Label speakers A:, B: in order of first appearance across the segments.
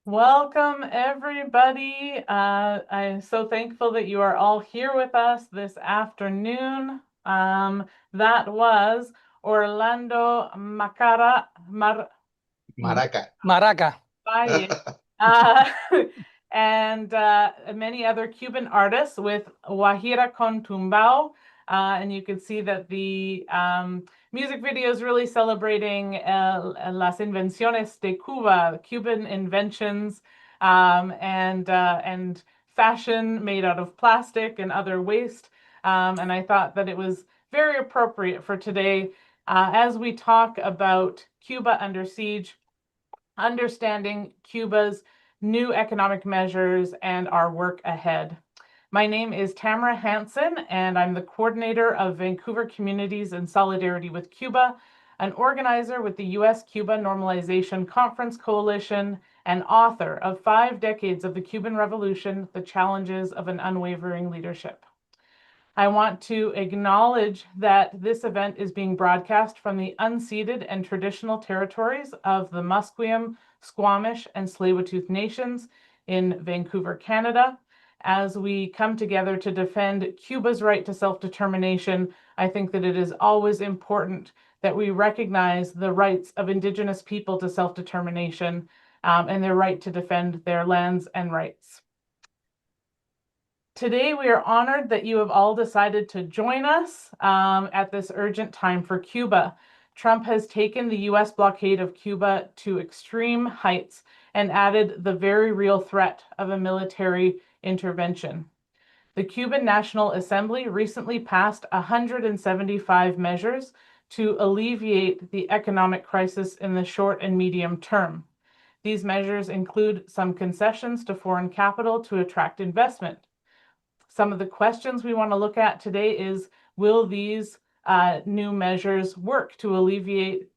A: Welcome, everybody. I'm so thankful that you are all here with us this afternoon. That was Orlando
B: Maraca.
A: uh, and many other Cuban artists with Guajira con Tumbao. And you can see that the music video is really celebrating las invenciones de Cuba, Cuban inventions, and fashion made out of plastic and other waste. And I thought that it was very appropriate for today as we talk about Cuba under siege, understanding Cuba's new economic measures and our work ahead. My name is Tamara Hansen, and I'm the coordinator of Vancouver Communities in Solidarity with Cuba, an organizer with the U.S.-Cuba Normalization Conference Coalition, and author of 5 Decades of the Cuban Revolution, The Challenges of an Unwavering Leadership. I want to acknowledge that this event is being broadcast from the unceded and traditional territories of the Musqueam, Squamish, and Tsleil-Waututh Nations in Vancouver, Canada. As we come together to defend Cuba's right to self-determination, I think that it is always important that we recognize the rights of Indigenous people to self-determination and their right to defend their lands and rights. Today, we are honored that you have all decided to join us at this urgent time for Cuba. Trump has taken the U.S. blockade of Cuba to extreme heights and added the very real threat of a military intervention. The Cuban National Assembly recently passed 175 measures to alleviate the economic crisis in the short and medium term. These measures include some concessions to foreign capital to attract investment. Some of the questions we want to look at today is, will these new measures work to alleviate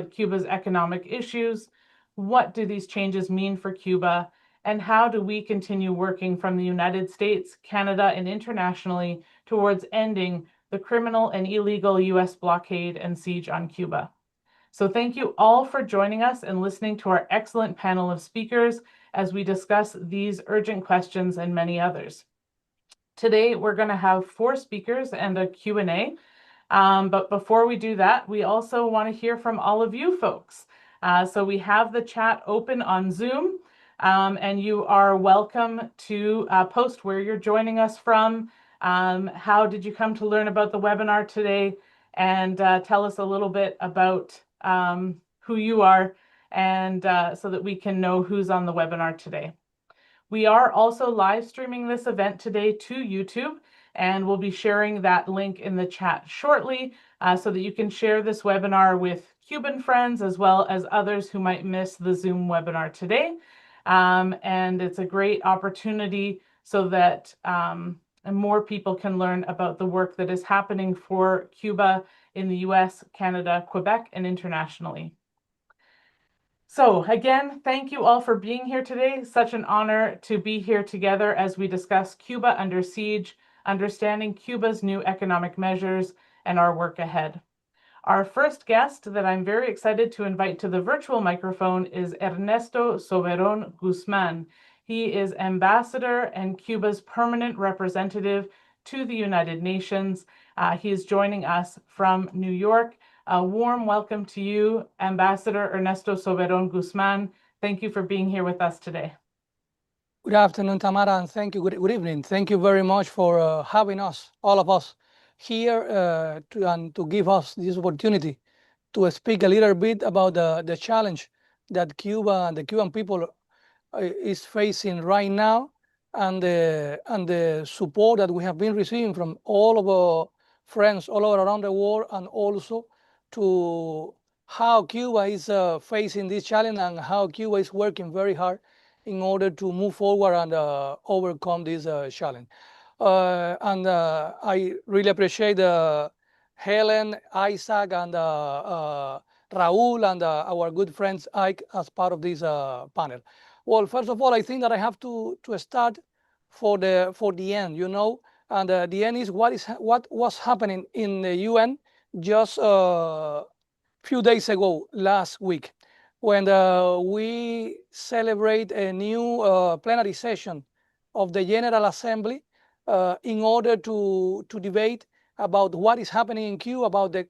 A: Cuba's economic issues? What do these changes mean for Cuba? And how do we continue working from the United States, Canada, and internationally towards ending the criminal and illegal U.S. blockade and siege on Cuba? So thank you all for joining us and listening to our excellent panel of speakers as we discuss these urgent questions and many others. Today, we're going to have 4 speakers and a Q&A. But before we do that, we also want to hear from all of you folks. So we have the chat open on Zoom. and you are welcome to post where you're joining us from. How did you come to learn about the webinar today? And tell us a little bit about who you are, and so that we can know who's on the webinar today. We are also live streaming this event today to YouTube, and we'll be sharing that link in the chat shortly so that you can share this webinar with Cuban friends as well as others who might miss the Zoom webinar today. And it's a great opportunity so that more people can learn about the work that is happening for Cuba in the US, Canada, Quebec, and internationally. So again, thank you all for being here today. Such an honor to be here together as we discuss Cuba under siege, understanding Cuba's new economic measures, and our work ahead. Our first guest that I'm very excited to invite to the virtual microphone is Ernesto Soberon Guzman. He is ambassador and Cuba's permanent representative to the United Nations. He is joining us from New York. A warm welcome to you, Ambassador Ernesto Soberon Guzman. Thank you for being here with us today.
B: Good afternoon, Tamara, and thank you. Good evening. Thank you very much for having us, all of us, here to give us this opportunity to speak a little bit about the challenge that Cuba and the Cuban people is facing right now, and the support that we have been receiving from all of our friends all over around the world, and also to how Cuba is facing this challenge and how Cuba is working very hard in order to move forward and overcome this challenge. I really appreciate Helen, Isaac, and Raul, and our good friends Ike as part of this panel. Well, first of all, I think that I have to start for the end, you know, and the end is what was happening in the UN just a few days ago, last week, when we celebrate a new plenary session of the General Assembly in order to debate about what is happening in Cuba, about the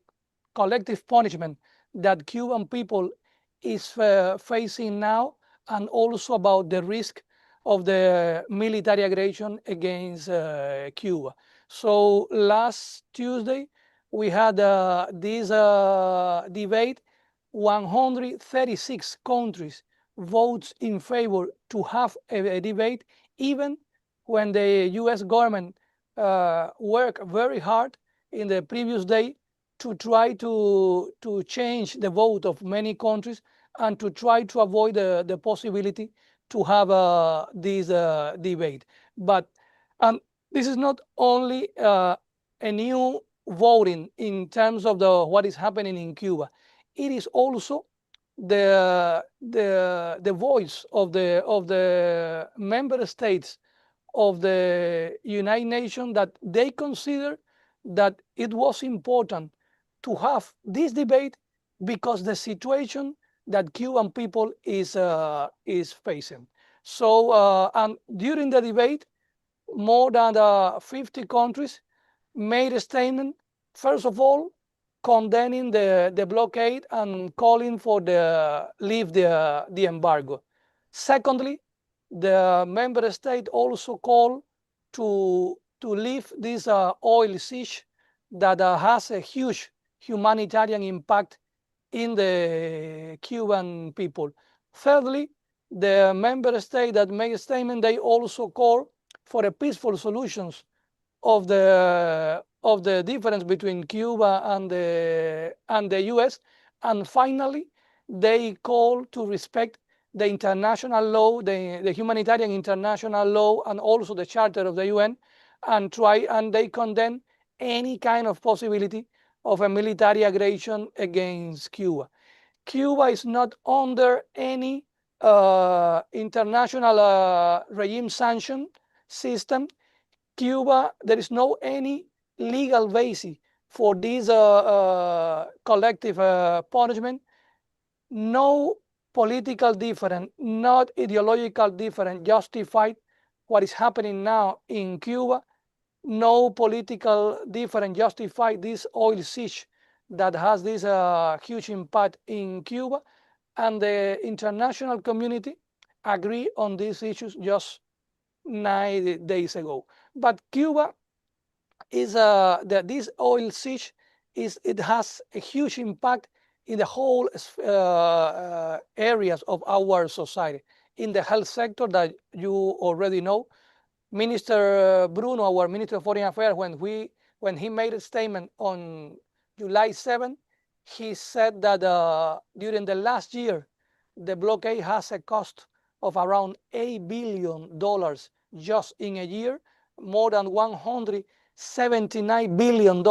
B: collective punishment that Cuban people is facing now, and also about the risk of the military aggression against Cuba. So last Tuesday, we had this debate. 136 countries votes in favor to have a debate, even when the US government worked very hard in the previous day to try to change the vote of many countries and to try to avoid the possibility to have this debate. But this is not only a new voting in terms of what is happening in Cuba. It is also the voice of the member states of the United Nations, that they consider that it was important to have this debate because the situation that Cuban people is facing. So and during the debate, more than 50 countries made a statement, first of all, condemning the blockade and calling for the lift the embargo. Secondly, the member state also called to lift this oil siege that has a huge humanitarian impact in the Cuban people. Thirdly, the member state that made a statement, they also call for a peaceful solutions of the difference between Cuba and the US. And finally, they call to respect the international law, the humanitarian international law, and also the charter of the UN, and they condemn any kind of possibility of a military aggression against Cuba. Cuba is not under any international regime sanction system. Cuba, there is no any legal basis for this collective punishment. No political difference, not ideological difference justified what is happening now in Cuba. No political difference justify this oil siege that has this huge impact in Cuba. And the international community agree on these issues just 90 days ago. But Cuba is this oil siege it has a huge impact in the whole areas of our society. In the health sector that you already know, Minister Bruno, our Minister of Foreign Affairs, when he made a statement on July 7, he said that during the last year, the blockade has a cost of around $8 billion just in a year, more than $179 billion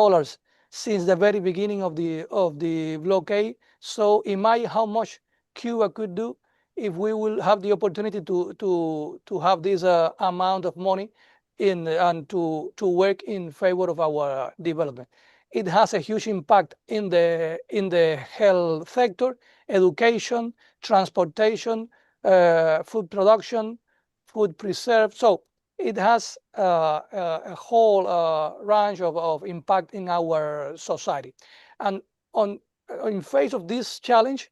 B: since the very beginning of the blockade. So imagine how much Cuba could do if we will have the opportunity to have this amount of money and to work in favor of our development. It has a huge impact in the health sector, education, transportation, food production, food preserve. So it has a whole range of impact in our society. And in face of this challenge,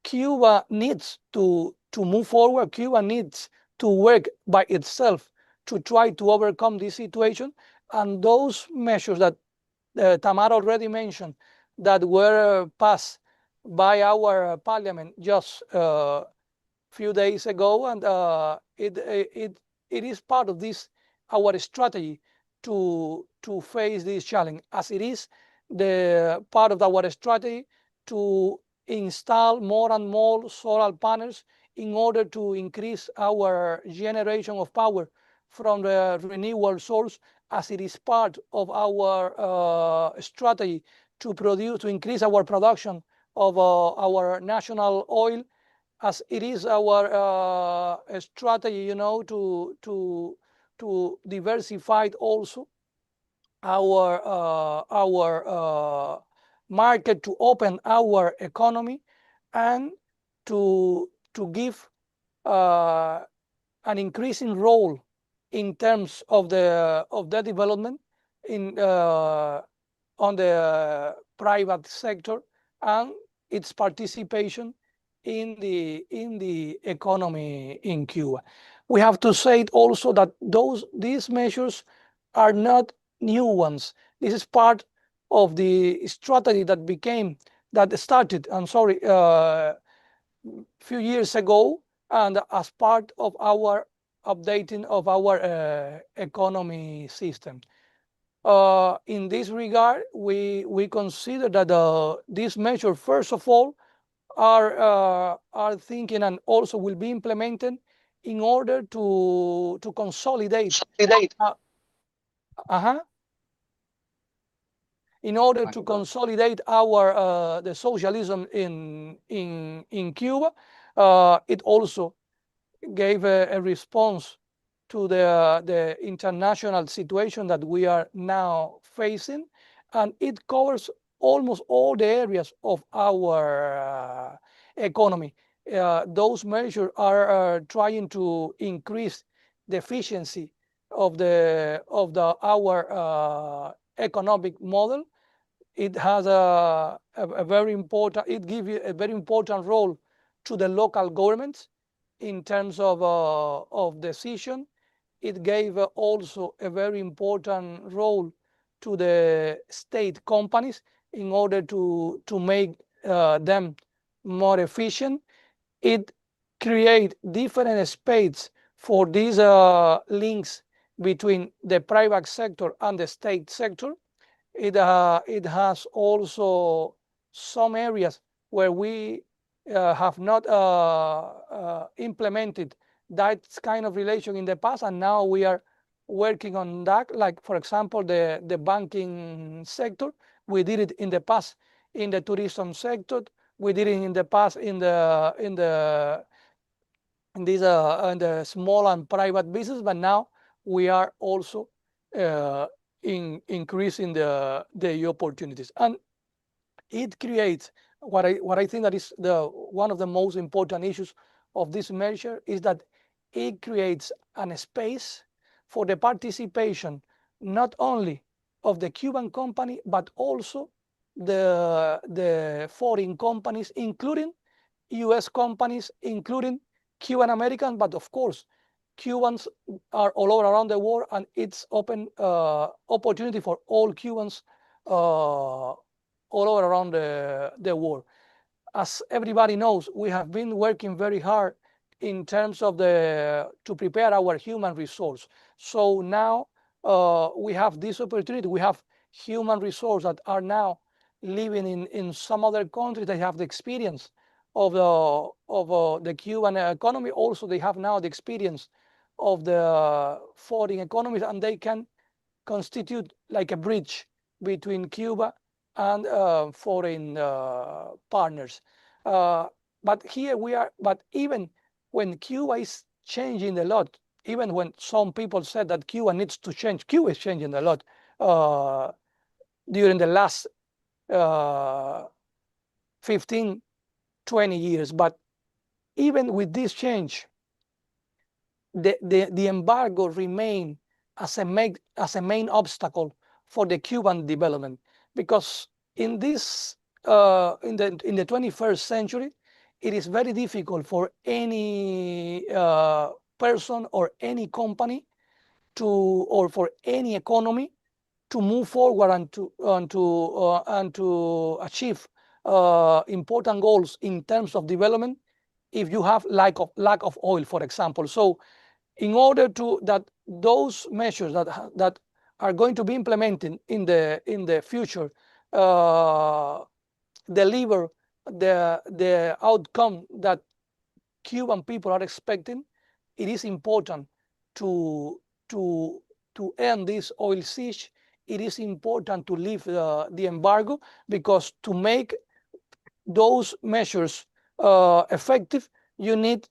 B: Cuba needs to move forward. Cuba needs to work by itself to try to overcome this situation. And those measures that Tamara already mentioned that were passed by our parliament just few days ago, and it is part of this our strategy to face this challenge, as it is the part of our strategy to install more and more solar panels in order to increase our generation of power from the renewable source, as it is part of our strategy to increase our production of our national oil, as it is our strategy, to diversify also our market, to open our economy, and to give an increasing role in terms of the development in on the private sector and its participation in the economy in Cuba. We have to say also that these measures are not new ones. This is part of the strategy that started, I'm sorry, few years ago, and as part of our updating of our economy system. In this regard, we consider that this measure, first of all, are thinking and also will be implemented in order to consolidate. Uh-huh. In order to consolidate our the socialism in Cuba. It also gave a response to the international situation that we are now facing, and it covers almost all the areas of our economy. Those measures are trying to increase the efficiency of our economic model. It has a very important, it gives you a very important role to the local governments in terms of decision. It gave also a very important role to the state companies in order to make them more efficient. It create different spaces for these links between the private sector and the state sector. It has also some areas where we have not implemented that kind of relation in the past, and now we are working on that. Like, for example, the banking sector. We did it in the past in the tourism sector. We did it in the past in the small and private business, but now we are also increasing the opportunities, and it creates what I think that is one of the most important issues of this measure, is that it creates a space for the participation not only of the Cuban company but also the foreign companies, including U.S. companies, including Cuban American, but of course, Cubans are all over around the world, and it's open opportunity for all Cubans all over around the world. As everybody knows, we have been working very hard in terms of to prepare our human resource. So now we have this opportunity. We have human resource that are now living in some other countries. They have the experience of the Cuban economy. Also, they have now the experience of the foreign economies, and they can constitute like a bridge between Cuba and foreign partners. But here we are, but even when Cuba is changing a lot, even when some people said that Cuba needs to change, Cuba is changing a lot during the last 15, 20 years. But even with this change, the embargo remained as a main obstacle for the Cuban development, because in this in the 21st century, it is very difficult for any person or any company or for any economy to move forward and to achieve important goals in terms of development if you have lack of oil, for example. So in order to that those measures that are going to be implemented in the future deliver the outcome that Cuban people are expecting, it is important to end this oil siege. It is important to lift the embargo, because to make those measures effective, you need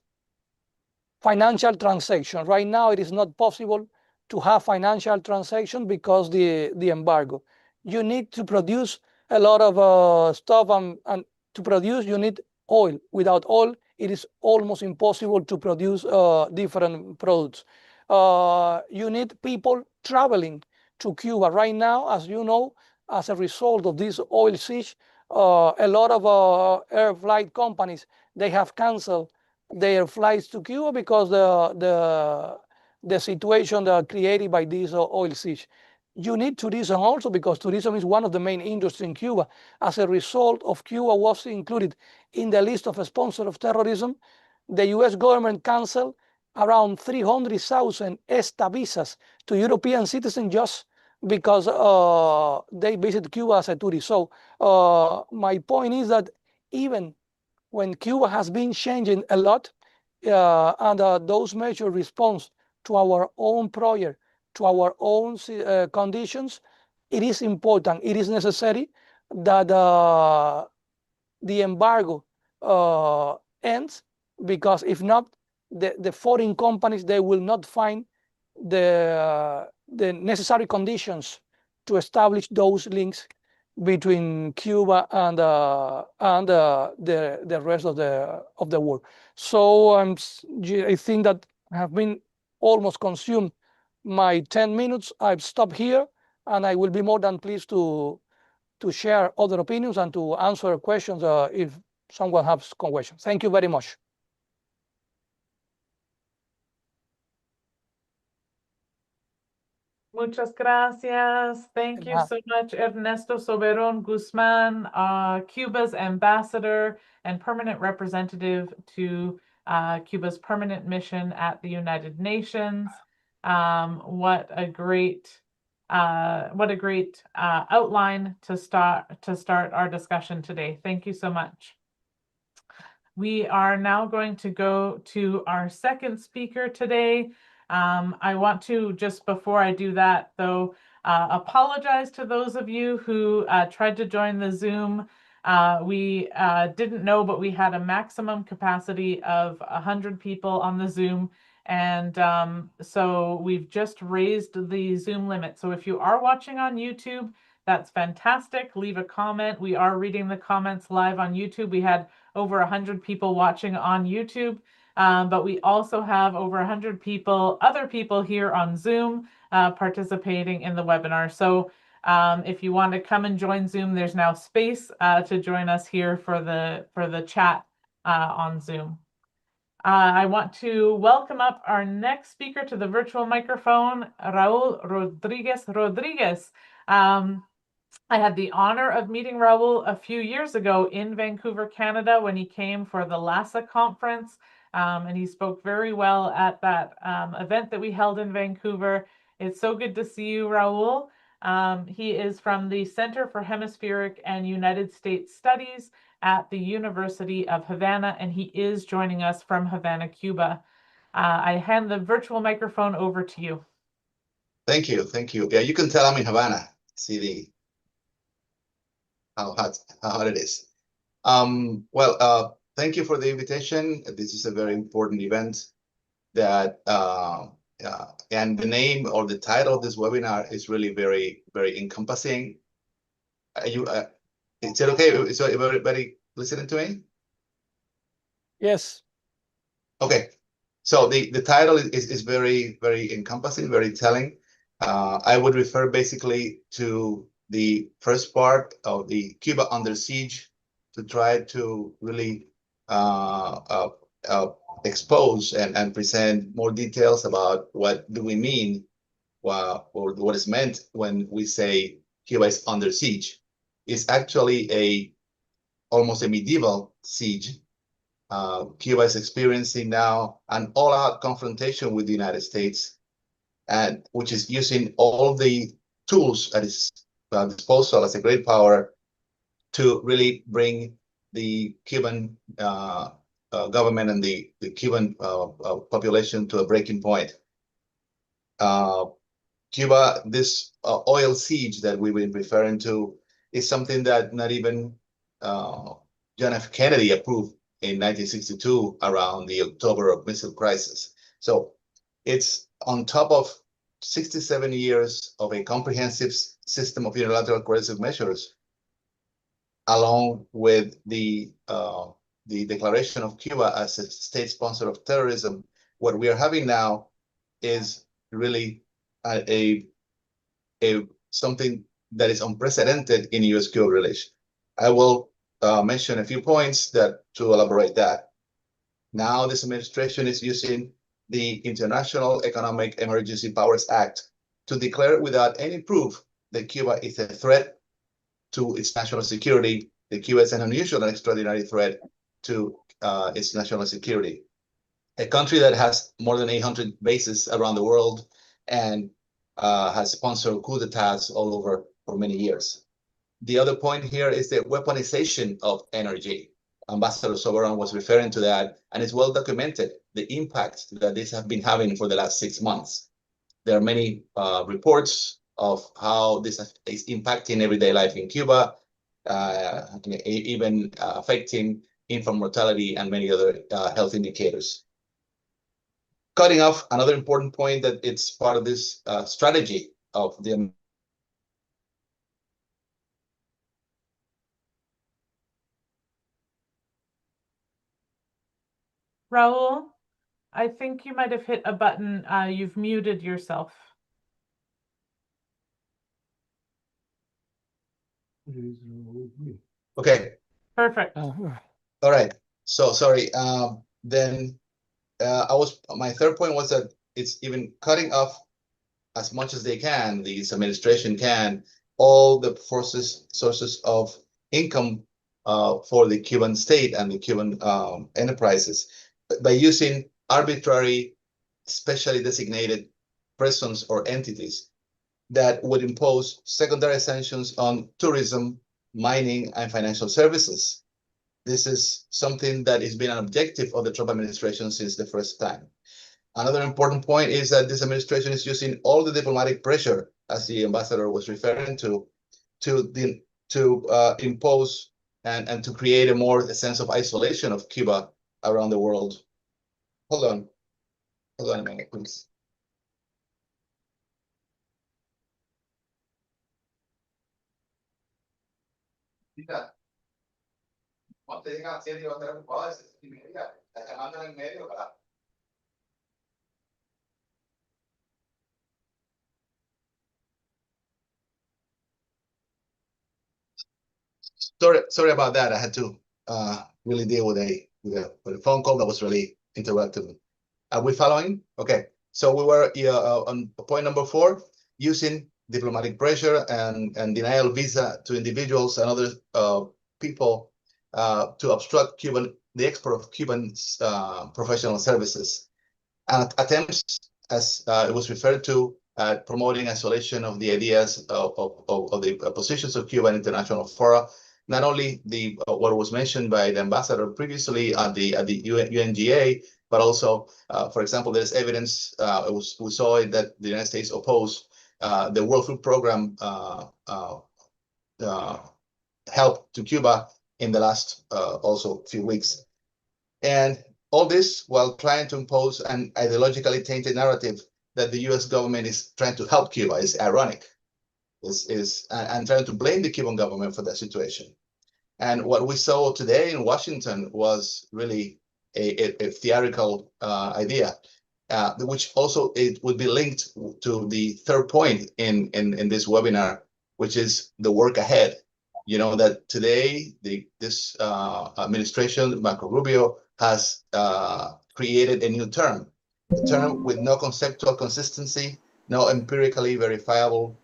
B: financial transaction. Right now, it is not possible to have financial transaction because the embargo. You need to produce a lot of stuff, and to produce, you need oil. Without oil, it is almost impossible to produce different products. You need people traveling to Cuba. Right now, as you know, as a result of this oil siege, a lot of air flight companies, they have canceled their flights to Cuba because the situation created by this oil siege. You need tourism also, because tourism is one of the main industries in Cuba. As a result of Cuba was included in the list of sponsors of terrorism, the US government canceled around 300,000 ESTA visas to European citizens just because they visit Cuba as a tourist. So my point is that even when Cuba has been changing a lot, and those measures response to our own project, to our own conditions, it is important, it is necessary that the embargo ends, because if not, the foreign companies, they will not find the necessary conditions to establish those links between Cuba and the rest of the world. So I think that I have been almost consumed my 10 minutes. I've stopped here, and I will be more than pleased to share other opinions and to answer questions if someone has questions. Thank you very much.
A: Muchas gracias. Thank you so much, Ernesto Soberon Guzman, Cuba's ambassador and permanent representative to Cuba's permanent mission at the United Nations. What a great outline to start our discussion today. Thank you so much. We are now going to go to our second speaker today. I want to, just before I do that, though, apologize to those of you who tried to join the Zoom. We didn't know, but we had a maximum capacity of 100 people on the Zoom. And so we've just raised the Zoom limit. So if you are watching on YouTube, that's fantastic. Leave a comment. We are reading the comments live on YouTube. We had over 100 people watching on YouTube. But we also have over 100 other people here on Zoom participating in the webinar. So if you want to come and join Zoom, there's now space to join us here for the chat on Zoom. I want to welcome up our next speaker to the virtual microphone, Raul Rodriguez. I had the honor of meeting Raul a few years ago in Vancouver, Canada, when he came for the LASA conference, and he spoke very well at that event that we held in Vancouver. It's so good to see you, Raul. He is from the Center for Hemispheric and United States Studies at the University of Havana, and he is joining us from Havana, Cuba. I hand the virtual microphone over to you.
C: Thank you, thank you. Yeah, you can tell I'm in Havana. See how hot it is. Thank you for the invitation. This is a very important event that, and the name or the title of this webinar is really very, very encompassing. Is it okay? Is everybody listening to me?
B: Yes.
C: Okay. So the title is very, very encompassing, very telling. I would refer basically to the first part of the Cuba Under Siege to try to really expose and present more details about what do we mean, or what is meant when we say Cuba is under siege. It's actually almost a medieval siege. Cuba is experiencing now an all-out confrontation with the United States, and which is using all the tools at its disposal as a great power to really bring the Cuban government and the Cuban population to a breaking point. Cuba, this oil siege that we've been referring to, is something that not even John F. Kennedy approved in 1962 around the October missile crisis. So it's on top of 67 years of a comprehensive system of unilateral coercive measures, along with the declaration of Cuba as a state sponsor of terrorism. What we are having now is really a something that is unprecedented in U.S.-Cuba relations. I will mention a few points to elaborate that. Now, this administration is using the International Economic Emergency Powers Act to declare without any proof that Cuba is a threat to its national security, that Cuba is an unusual and extraordinary threat to its national security. A country that has more than 800 bases around the world and has sponsored coup d'etats all over for many years. The other point here is the weaponization of energy. Ambassador Soberon was referring to that, and it's well documented, the impact that this has been having for the last 6 months. There are many reports of how this is impacting everyday life in Cuba, even affecting infant mortality and many other health indicators. Cutting off, another important point that it's part of this strategy of the
A: Raul, I think you might have hit a button. You've muted yourself.
C: Okay.
A: Perfect.
C: All right. So sorry. Then my third point was that it's even cutting off as much as they can, this administration can, all the sources of income for the Cuban state and the Cuban enterprises by using arbitrary, specially designated persons or entities that would impose secondary sanctions on tourism, mining, and financial services. This is something that has been an objective of the Trump administration since the first time. Another important point is that this administration is using all the diplomatic pressure, as the ambassador was referring to impose and to create a sense of isolation of Cuba around the world. Hold on a minute, please. Sorry about that. I had to really deal with a phone call that was really interactively. Are we following? Okay. So we were on point number 4, using diplomatic pressure and denial visa to individuals and other people to obstruct the export of Cuban professional services. And attempts, as it was referred to, at promoting isolation of the ideas of the positions of Cuba in international fora. Not only what was mentioned by the ambassador previously at the UNGA, but also, for example, there's evidence we saw it that the United States opposed the World Food Program help to Cuba in the last also few weeks. And all this while trying to impose an ideologically tainted narrative that the U.S. government is trying to help Cuba. Is ironic. And trying to blame the Cuban government for that situation. And what we saw today in Washington was really a theatrical idea, which also it would be linked to the third point in this webinar, which is the work ahead. You know that today this administration, Marco Rubio, has created a new term, a term with no conceptual consistency, no empirically verifiable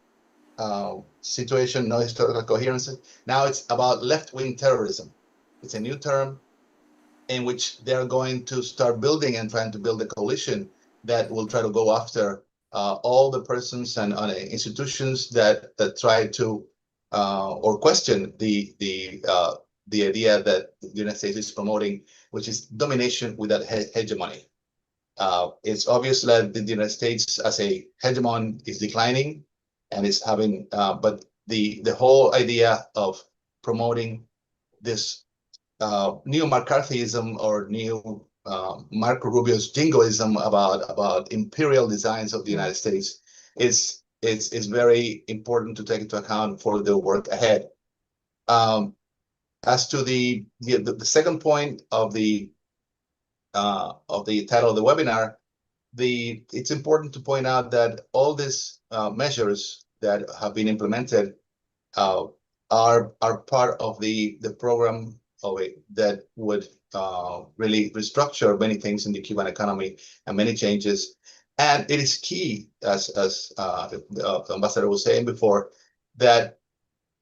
C: situation, no historical coherence. Now it's about left-wing terrorism. It's a new term in which they're going to start building and trying to build a coalition that will try to go after all the persons and institutions that try to or question the idea that the United States is promoting, which is domination without hegemony. It's obvious that the United States as a hegemon is declining, and it's having, but the whole idea of promoting this new McCarthyism or new Marco Rubio's jingoism about imperial designs of the United States is very important to take into account for the work ahead. As to the second point of the title of the webinar, it's important to point out that all these measures that have been implemented are part of the program that would really restructure many things in the Cuban economy and many changes. And it is key, as the ambassador was saying before, that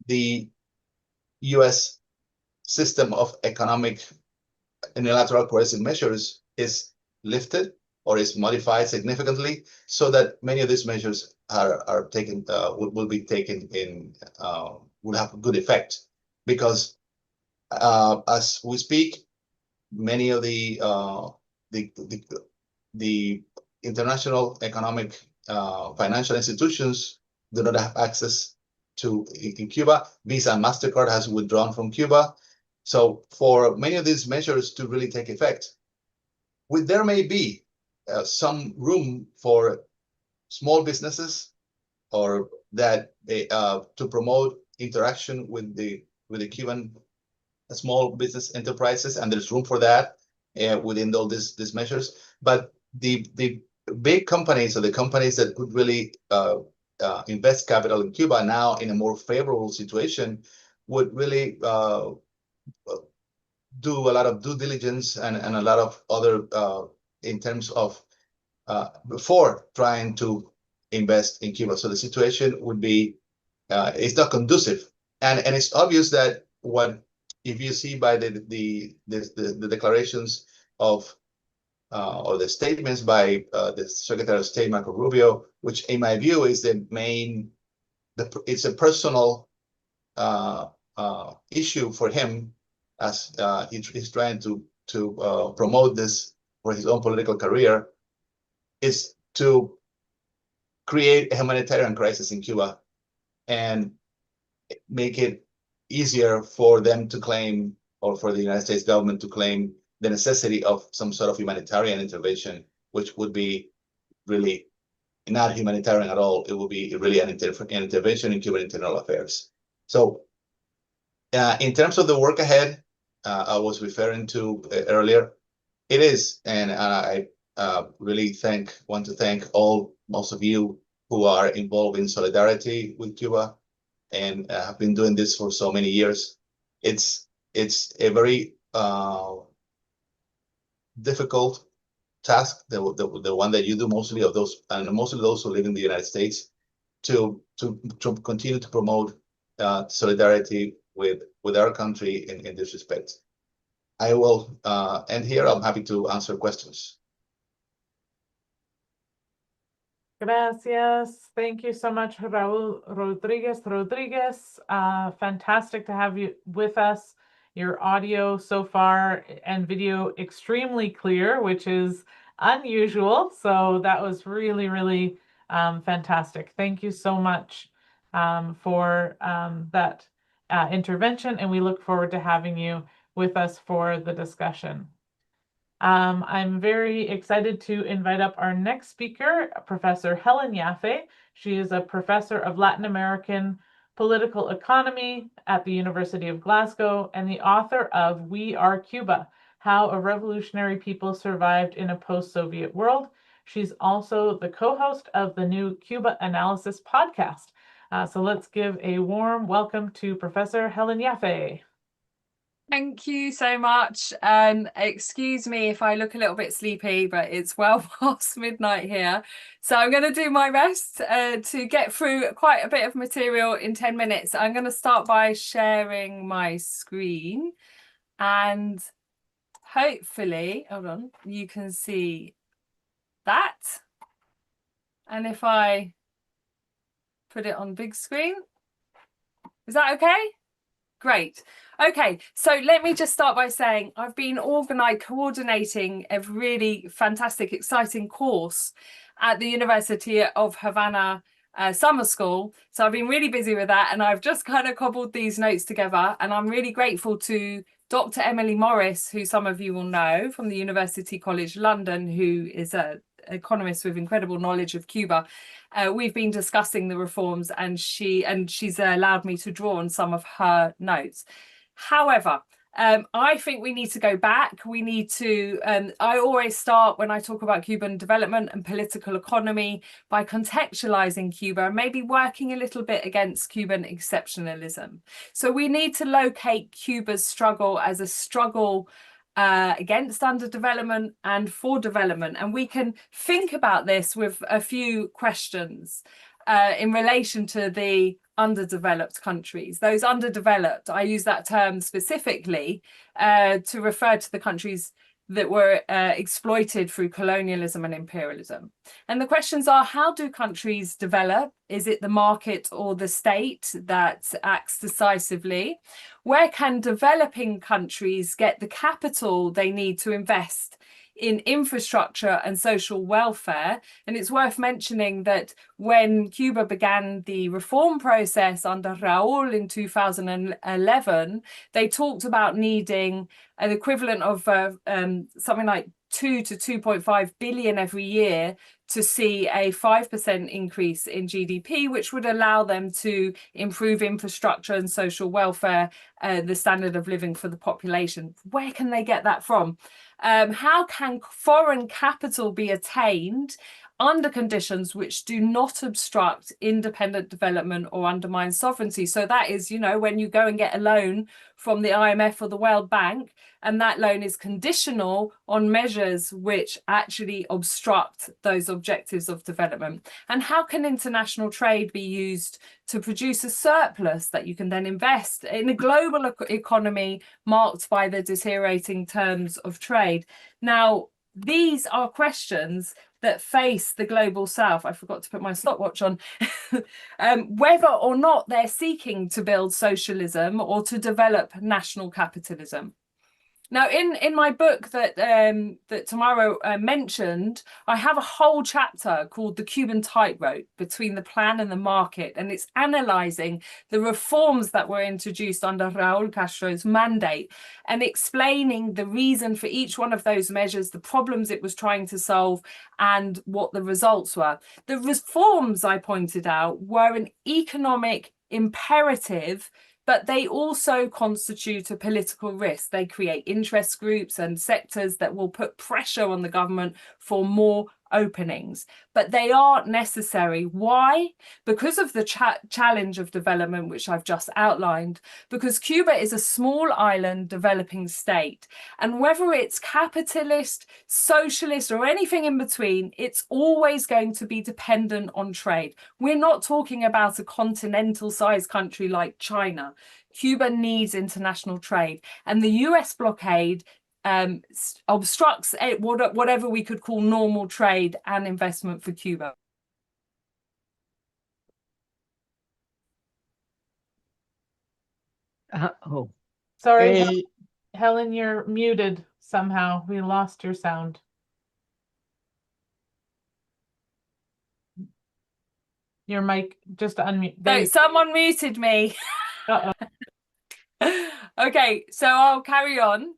C: the U.S. system of economic unilateral coercive measures is lifted or is modified significantly, so that many of these measures are taken will be taken in will have a good effect, because as we speak, many of the international economic financial institutions do not have access to in Cuba. Visa and MasterCard has withdrawn from Cuba. So for many of these measures to really take effect, there may be some room for small businesses or that to promote interaction with the Cuban small business enterprises, and there's room for that within all these measures. But the big companies, or the companies that could really invest capital in Cuba now in a more favorable situation, would really do a lot of due diligence and a lot of other in terms of before trying to invest in Cuba. So the situation would be it's not conducive, and it's obvious that if you see by the declarations of or the statements by the Secretary of State Marco Rubio, which in my view is it's a personal issue for him, as he's trying to promote this for his own political career, is to create a humanitarian crisis in Cuba and make it easier for them to claim, or for the United States government to claim, the necessity of some sort of humanitarian intervention, which would be really not humanitarian at all. It will be really an intervention in Cuban internal affairs. So in terms of the work ahead, I was referring to earlier, it is, and I really want to thank most of you who are involved in solidarity with Cuba and have been doing this for so many years. It's a very difficult task, the one that you do mostly of those, and mostly those who live in the United States, to continue to promote solidarity with our country in this respect. I will end here. I'm happy to answer questions.
A: Gracias. Thank you so much, Raul Rodriguez. Fantastic to have you with us. Your audio so far and video extremely clear, which is unusual. So that was really, really fantastic. Thank you so much for that intervention, and we look forward to having you with us for the discussion. I'm very excited to invite up our next speaker, Professor Helen Yaffe. She is a professor of Latin American political economy at the University of Glasgow and the author of We Are Cuba: How a Revolutionary People Survived in a Post-Soviet World. She's also the co-host of the new Cuba Analysis podcast. So let's give a warm welcome to Professor Helen Yaffe.
D: Thank you so much. Excuse me if I look a little bit sleepy, but it's well past midnight here. So I'm going to do my best to get through quite a bit of material in 10 minutes. I'm going to start by sharing my screen, and hopefully, hold on, you can see that. And if I put it on big screen, is that okay? Great. Okay, so let me just start by saying I've been coordinating a really fantastic, exciting course at the University of Havana summer school. So I've been really busy with that, and I've just kind of cobbled these notes together. And I'm really grateful to Dr. Emily Morris, who some of you will know from the University College London, who is an economist with incredible knowledge of Cuba. We've been discussing the reforms, and she's allowed me to draw on some of her notes. However, I think we need to go back. We need to, I always start when I talk about Cuban development and political economy by contextualizing Cuba and maybe working a little bit against Cuban exceptionalism. So we need to locate Cuba's struggle as a struggle against underdevelopment and for development. And we can think about this with a few questions in relation to the underdeveloped countries. Those underdeveloped, I use that term specifically to refer to the countries that were exploited through colonialism and imperialism. And the questions are, how do countries develop? Is it the market or the state that acts decisively? Where can developing countries get the capital they need to invest in infrastructure and social welfare? And it's worth mentioning that when Cuba began the reform process under Raúl in 2011, they talked about needing an equivalent of something like 2 to 2.5 billion every year to see a 5% increase in GDP, which would allow them to improve infrastructure and social welfare, the standard of living for the population. Where can they get that from? How can foreign capital be attained under conditions which do not obstruct independent development or undermine sovereignty? So that is, you know, when you go and get a loan from the IMF or the World Bank, and that loan is conditional on measures which actually obstruct those objectives of development. And how can international trade be used to produce a surplus that you can then invest in a global economy marked by the deteriorating terms of trade? Now, these are questions that face the global south. I forgot to put my stopwatch on. Whether or not they're seeking to build socialism or to develop national capitalism. Now, in my book that Tamara mentioned, I have a whole chapter called The Cuban Tightrope Between the Plan and the Market, and it's analysing the reforms that were introduced under Raúl Castro's mandate and explaining the reason for each one of those measures, the problems it was trying to solve, and what the results were. The reforms, I pointed out, were an economic imperative, but they also constitute a political risk. They create interest groups and sectors that will put pressure on the government for more openings, but they are necessary. Why? Because of the challenge of development, which I've just outlined, because Cuba is a small island developing state. And whether it's capitalist, socialist, or anything in between, it's always going to be dependent on trade. We're not talking about a continental-sized country like China. Cuba needs international trade, and the US blockade obstructs whatever we could call normal trade and investment for Cuba.
E: Oh,
A: Sorry, Helen, you're muted somehow. We lost your sound. Your mic, just unmute.
D: So someone muted me.
A: Uh-oh.
D: Okay, so I'll carry on.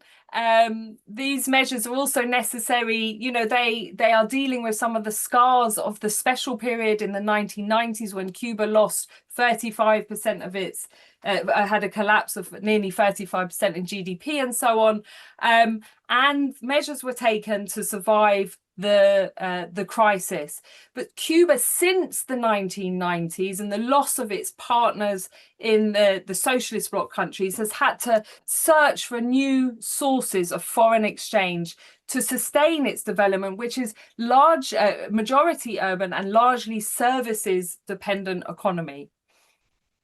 D: These measures are also necessary. You know, they are dealing with some of the scars of the special period in the 1990s when Cuba lost 35% of its, had a collapse of nearly 35% in GDP and so on. And measures were taken to survive the crisis. But Cuba, since the 1990s and the loss of its partners in the socialist bloc countries, has had to search for new sources of foreign exchange to sustain its development, which is majority urban and largely services dependent economy.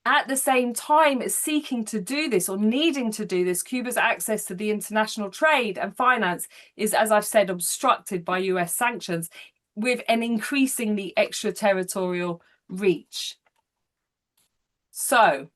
D: At the same time as seeking to do this or needing to do this, Cuba's access to the international trade and finance is, as I've said, obstructed by US sanctions with an increasingly extraterritorial reach. So,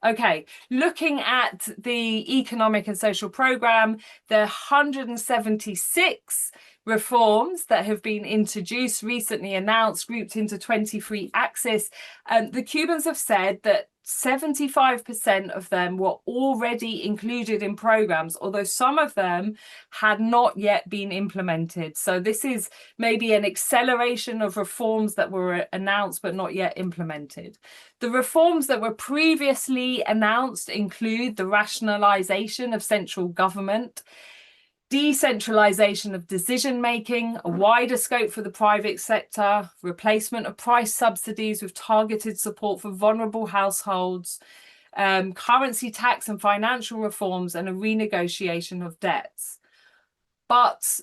D: okay, looking at the economic and social program, there are 176 reforms that have been introduced, recently announced, grouped into 23 axes. The Cubans have said that 75% of them were already included in programs, although some of them had not yet been implemented. So this is maybe an acceleration of reforms that were announced but not yet implemented. The reforms that were previously announced include the rationalization of central government, decentralization of decision-making, a wider scope for the private sector, replacement of price subsidies with targeted support for vulnerable households, currency tax and financial reforms, and a renegotiation of debts. But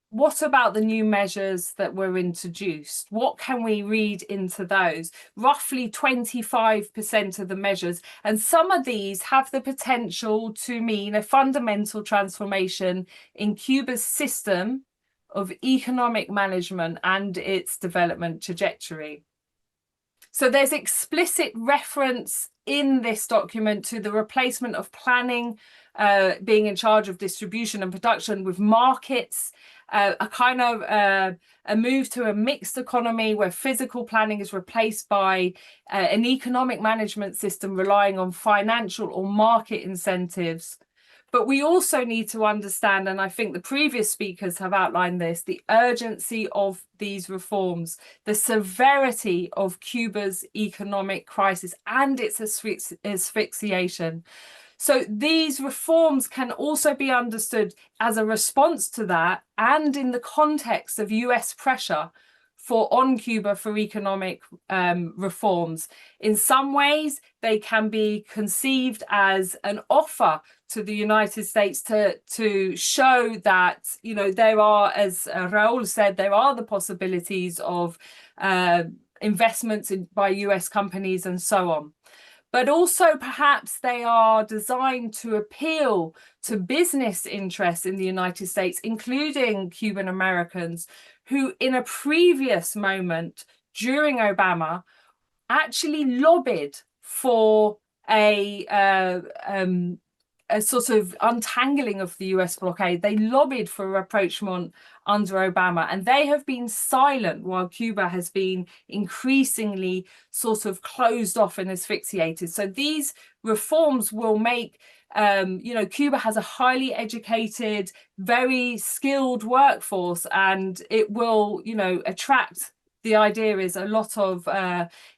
D: what about the new measures that were introduced? What can we read into those? Roughly 25% of the measures, and some of these have the potential to mean a fundamental transformation in Cuba's system of economic management and its development trajectory. So there's explicit reference in this document to the replacement of planning, being in charge of distribution and production, with markets, a kind of a move to a mixed economy where physical planning is replaced by an economic management system relying on financial or market incentives. But we also need to understand, and I think the previous speakers have outlined this, the urgency of these reforms, the severity of Cuba's economic crisis and its asphyxiation. So these reforms can also be understood as a response to that, and in the context of US pressure on Cuba for economic reforms. In some ways, they can be conceived as an offer to the United States to show that, you know, there are, as Raul said, there are the possibilities of investments by US companies and so on. But also perhaps they are designed to appeal to business interests in the United States, including Cuban Americans, who in a previous moment during Obama actually lobbied for a sort of untangling of the US blockade. They lobbied for rapprochement under Obama, and they have been silent while Cuba has been increasingly sort of closed off and asphyxiated. So these reforms will make, you know, Cuba has a highly educated, very skilled workforce, and it will, you know, attract, the idea is, a lot of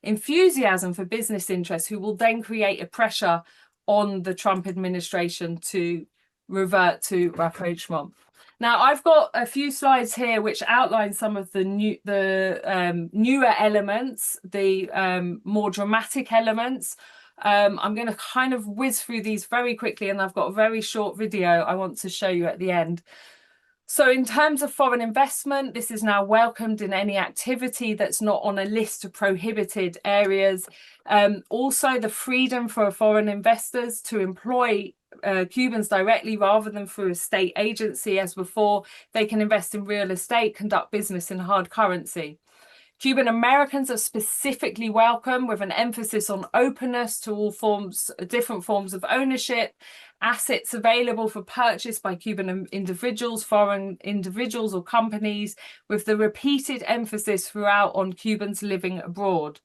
D: enthusiasm for business interests, who will then create a pressure on the Trump administration to revert to rapprochement. Now, I've got a few slides here which outline some of the newer elements, the more dramatic elements. I'm going to kind of whiz through these very quickly, and I've got a very short video I want to show you at the end. So in terms of foreign investment, this is now welcomed in any activity that's not on a list of prohibited areas. Also, the freedom for foreign investors to employ Cubans directly rather than through a state agency as before. They can invest in real estate, conduct business in hard currency. Cuban Americans are specifically welcome, with an emphasis on openness to all forms, different forms of ownership, assets available for purchase by Cuban individuals, foreign individuals or companies, with the repeated emphasis throughout on Cubans living abroad.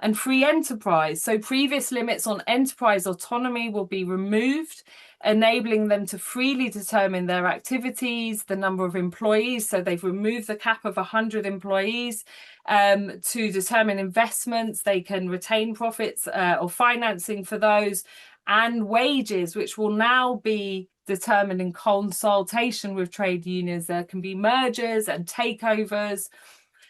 D: And free enterprise. So previous limits on enterprise autonomy will be removed, enabling them to freely determine their activities, the number of employees. So they've removed the cap of 100 employees to determine investments. They can retain profits or financing for those, and wages, which will now be determined in consultation with trade unions. There can be mergers and takeovers.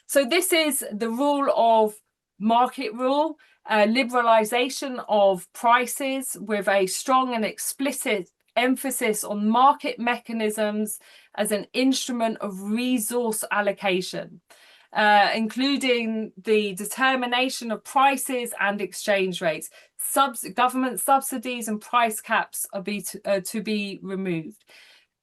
D: So this is the rule of market rule, liberalization of prices with a strong and explicit emphasis on market mechanisms as an instrument of resource allocation, including the determination of prices and exchange rates. Government subsidies and price caps are to be removed.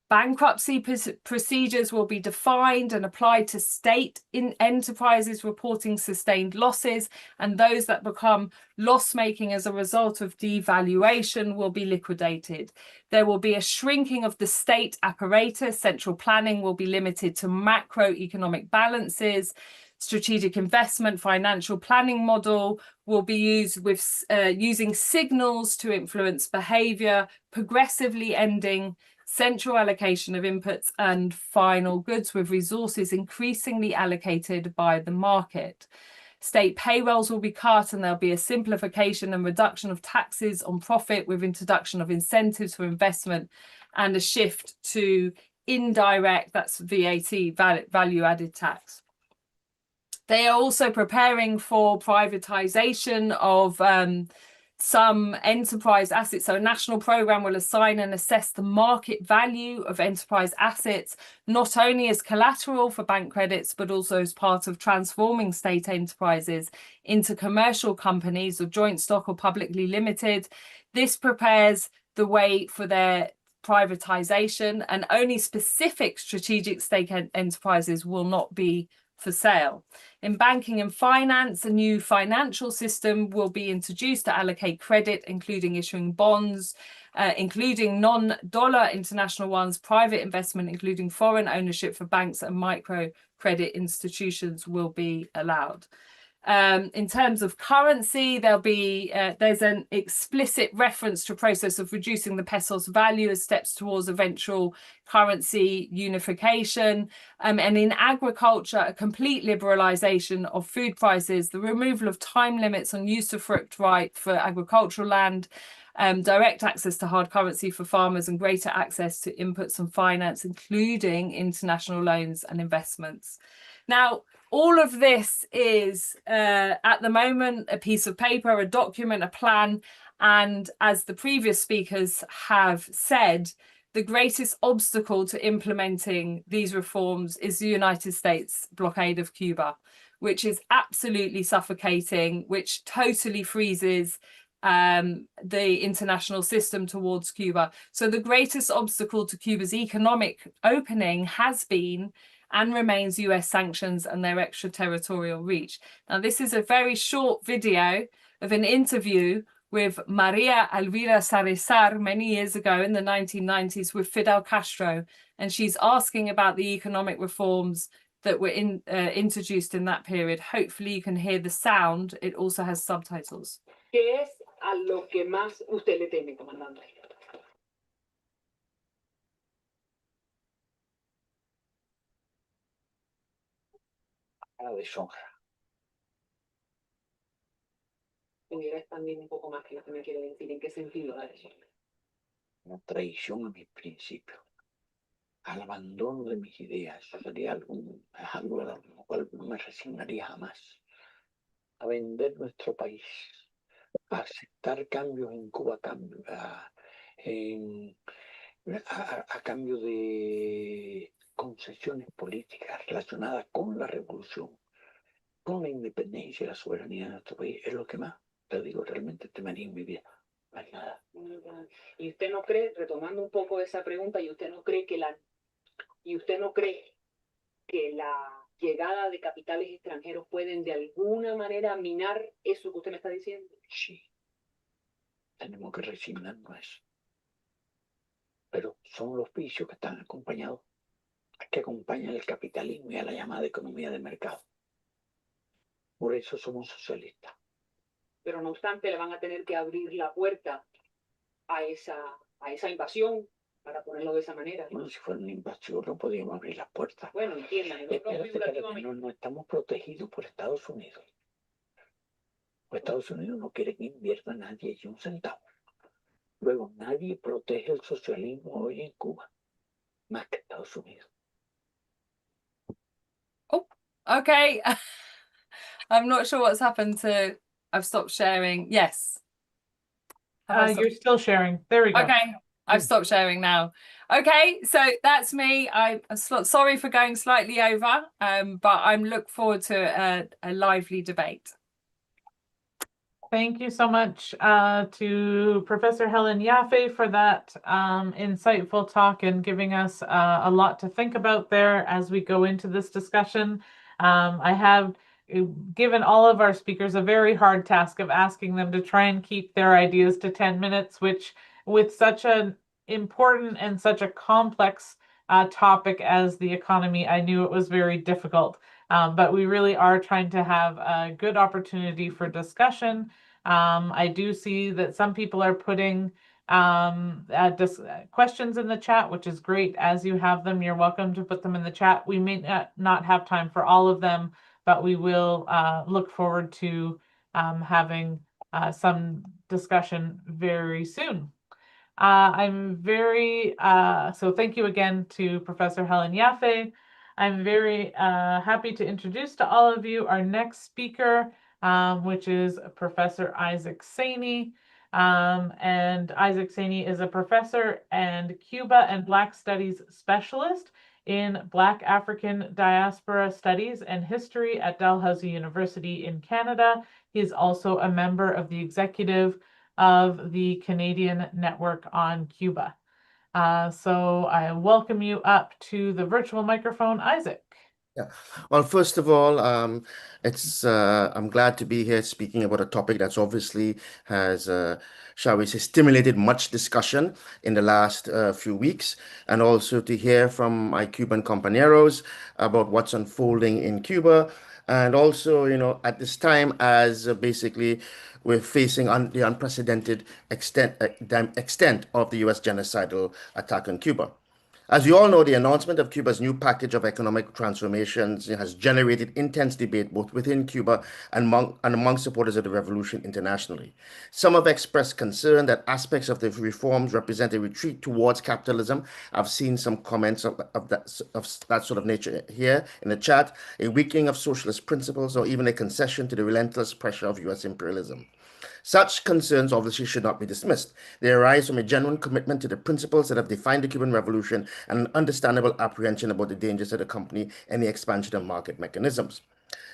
D: Bankruptcy procedures will be defined and applied to state enterprises reporting sustained losses, and those that become loss-making as a result of devaluation will be liquidated. There will be a shrinking of the state apparatus. Central planning will be limited to macroeconomic balances. Strategic investment financial planning model will be used with using signals to influence behavior, progressively ending central allocation of inputs and final goods, with resources increasingly allocated by the market. State payrolls will be cut, and there'll be a simplification and reduction of taxes on profit, with introduction of incentives for investment and a shift to indirect, that's VAT, value added tax. They are also preparing for privatization of some enterprise assets. So a national program will assign and assess the market value of enterprise assets, not only as collateral for bank credits, but also as part of transforming state enterprises into commercial companies or joint stock or publicly limited. This prepares the way for their privatization, and only specific strategic state enterprises will not be for sale. In banking and finance, a new financial system will be introduced to allocate credit, including issuing bonds, including non-dollar international ones. Private investment, including foreign ownership for banks and micro credit institutions, will be allowed. In terms of currency, there's an explicit reference to a process of reducing the peso's value as steps towards eventual currency unification. And in agriculture, a complete liberalization of food prices, the removal of time limits on usufruct right for agricultural land, direct access to hard currency for farmers, and greater access to inputs and finance, including international loans and investments. Now, all of this is, at the moment, a piece of paper, a document, a plan. And as the previous speakers have said, the greatest obstacle to implementing these reforms is the United States blockade of Cuba, which is absolutely suffocating, which totally freezes the international system towards Cuba. So the greatest obstacle to Cuba's economic opening has been and remains US sanctions and their extraterritorial reach. Now, this is a very short video of an interview with Maria Elvira Salazar many years ago in the 1990s with Fidel Castro, and she's asking about the economic reforms that were introduced in that period. Hopefully you can hear the sound. It also has subtitles.
E: ¿Qué es a lo que más usted le teme, comandante?
F: La deshonra.
E: Pudiera expandir un poco más que lo que me quiere decir. ¿En qué sentido la deshonra?
F: Una traición a mis principios. al abandono de mis ideas. Eso sería es algo a lo cual no me resignaría jamás. A vender nuestro país, a aceptar cambios en Cuba, a cambio de concesiones políticas relacionadas con la revolución, con la independencia y la soberanía de nuestro país. Es lo que más, te digo, realmente temaría en mi vida. Más nada.
E: Y usted no cree, retomando un poco esa pregunta, y usted no cree que la llegada de capitales extranjeros pueden de alguna manera minar eso que usted me está diciendo.
F: Sí, tenemos que resignarnos a eso. Pero son los vicios que están acompañados, que acompañan el capitalismo y a la llamada economía de mercado. Por eso somos socialistas.
E: Pero no obstante, le van a tener que abrir la puerta a esa invasión, para ponerlo de esa manera.
F: Bueno, si fuera una invasión no podríamos abrir las puertas.
E: Bueno, entiendan,
F: no estamos protegidos por Estados Unidos. Pues Estados Unidos no quiere que invierta nadie allí un centavo. Luego, nadie protege el socialismo hoy en Cuba, más que Estados Unidos.
D: Oh, okay. I'm not sure what's happened to. I've stopped sharing. Yes.
A: You're still sharing. There we go.
D: Okay. I've stopped sharing now. Okay, so that's me. I'm sorry for going slightly over, but I'm look forward to a lively debate.
A: Thank you so much to Professor Helen Yaffe for that insightful talk and giving us a lot to think about there as we go into this discussion. I have given all of our speakers a very hard task of asking them to try and keep their ideas to 10 minutes, which with such an important and such a complex topic as the economy, I knew it was very difficult. But we really are trying to have a good opportunity for discussion. I do see that some people are putting questions in the chat, which is great. As you have them, you're welcome to put them in the chat. We may not have time for all of them, but we will look forward to having some discussion very soon. So thank you again to Professor Helen Yaffe. I'm very happy to introduce to all of you our next speaker, which is Professor Isaac Saini. And Isaac Saini is a professor and Cuba and Black Studies specialist in Black African Diaspora Studies and History at Dalhousie University in Canada. He is also a member of the executive of the Canadian Network on Cuba. So I welcome you up to the virtual microphone, Isaac.
G: Yeah. Well, first of all, I'm glad to be here speaking about a topic that's obviously has, shall we say, stimulated much discussion in the last few weeks, and also to hear from my Cuban compañeros about what's unfolding in Cuba, and also, at this time, as basically we're facing the unprecedented extent of the U.S. genocidal attack on Cuba. As you all know, the announcement of Cuba's new package of economic transformations has generated intense debate both within Cuba and among supporters of the revolution internationally. Some have expressed concern that aspects of the reforms represent a retreat towards capitalism. I've seen some comments of that sort of nature here in the chat, a weakening of socialist principles, or even a concession to the relentless pressure of U.S. imperialism. Such concerns obviously should not be dismissed. They arise from a genuine commitment to the principles that have defined the Cuban Revolution and an understandable apprehension about the dangers that accompany any expansion of market mechanisms.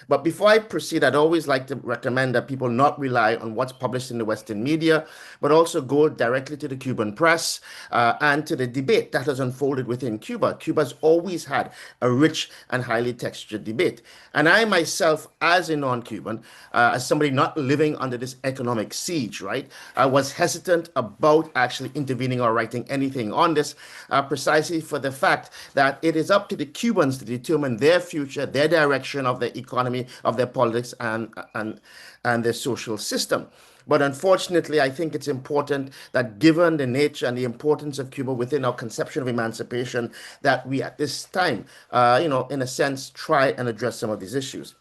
G: But before I proceed, I'd always like to recommend that people not rely on what's published in the Western media, but also go directly to the Cuban press and to the debate that has unfolded within Cuba. Cuba's always had a rich and highly textured debate. And I myself, as a non-Cuban, as somebody not living under this economic siege, right, I was hesitant about actually intervening or writing anything on this, precisely for the fact that it is up to the Cubans to determine their future, their direction of their economy, of their politics and their social system. But unfortunately, I think it's important that given the nature and the importance of Cuba within our conception of emancipation, that we at this time, in a sense, try and address some of these issues.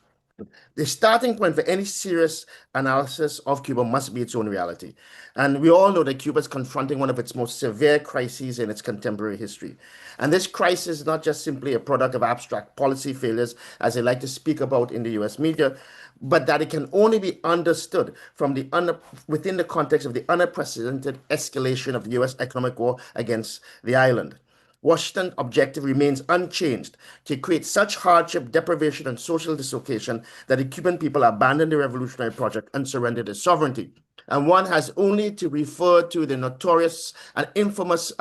G: The starting point for any serious analysis of Cuba must be its own reality. And we all know that Cuba is confronting one of its most severe crises in its contemporary history. And this crisis is not just simply a product of abstract policy failures, as they like to speak about in the US media, but that it can only be understood from within the context of the unprecedented escalation of the US economic war against the island. Washington's objective remains unchanged to create such hardship, deprivation, and social dislocation that the Cuban people abandon the revolutionary project and surrender their sovereignty. And one has only to refer to the notorious and infamous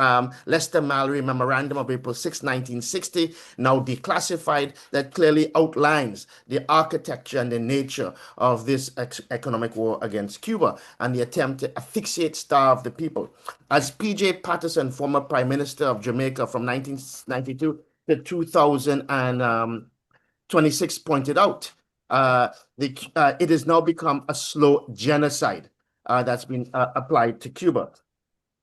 G: Lester Mallory Memorandum of April 6, 1960, now declassified, that clearly outlines the architecture and the nature of this economic war against Cuba and the attempt to asphyxiate, starve the people. As P.J. Patterson, former Prime Minister of Jamaica from 1992 to 2026, pointed out, it has now become a slow genocide that's been applied to Cuba.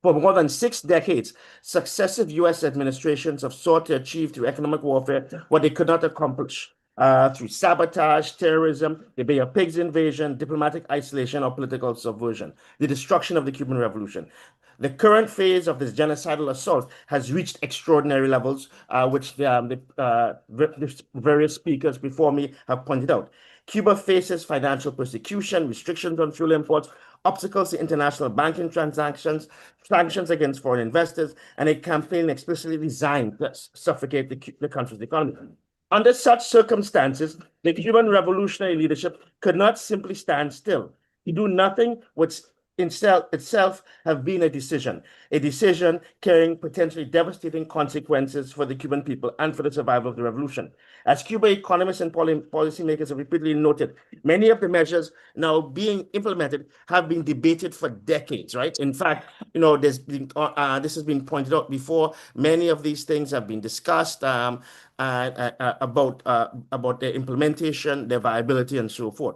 G: For more than 6 decades, successive U.S. administrations have sought to achieve through economic warfare what they could not accomplish through sabotage, terrorism, the Bay of Pigs invasion, diplomatic isolation, or political subversion, the destruction of the Cuban Revolution. The current phase of this genocidal assault has reached extraordinary levels, which the various speakers before me have pointed out. Cuba faces financial persecution, restrictions on fuel imports, obstacles to international banking transactions, sanctions against foreign investors, and a campaign explicitly designed to suffocate the country's economy. Under such circumstances, the Cuban revolutionary leadership could not simply stand still. To do nothing would itself have been a decision carrying potentially devastating consequences for the Cuban people and for the survival of the revolution. As Cuba economists and policymakers have repeatedly noted, many of the measures now being implemented have been debated for decades, right? In fact, this has been pointed out before. Many of these things have been discussed about their implementation, their viability, and so forth.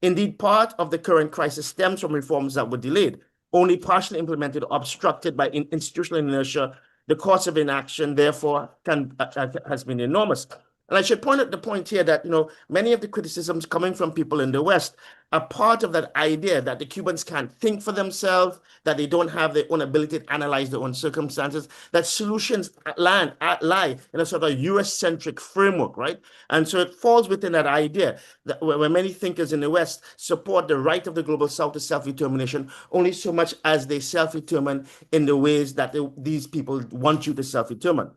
G: Indeed, part of the current crisis stems from reforms that were delayed, only partially implemented, or obstructed by institutional inertia. The cost of inaction, therefore, has been enormous. And I should point out the point here that, many of the criticisms coming from people in the West are part of that idea that the Cubans can't think for themselves, that they don't have their own ability to analyze their own circumstances, that solutions lie in a sort of US-centric framework, right? And so it falls within that idea that where many thinkers in the West support the right of the Global South to self-determination only so much as they self-determine in the ways that these people want you to self-determine.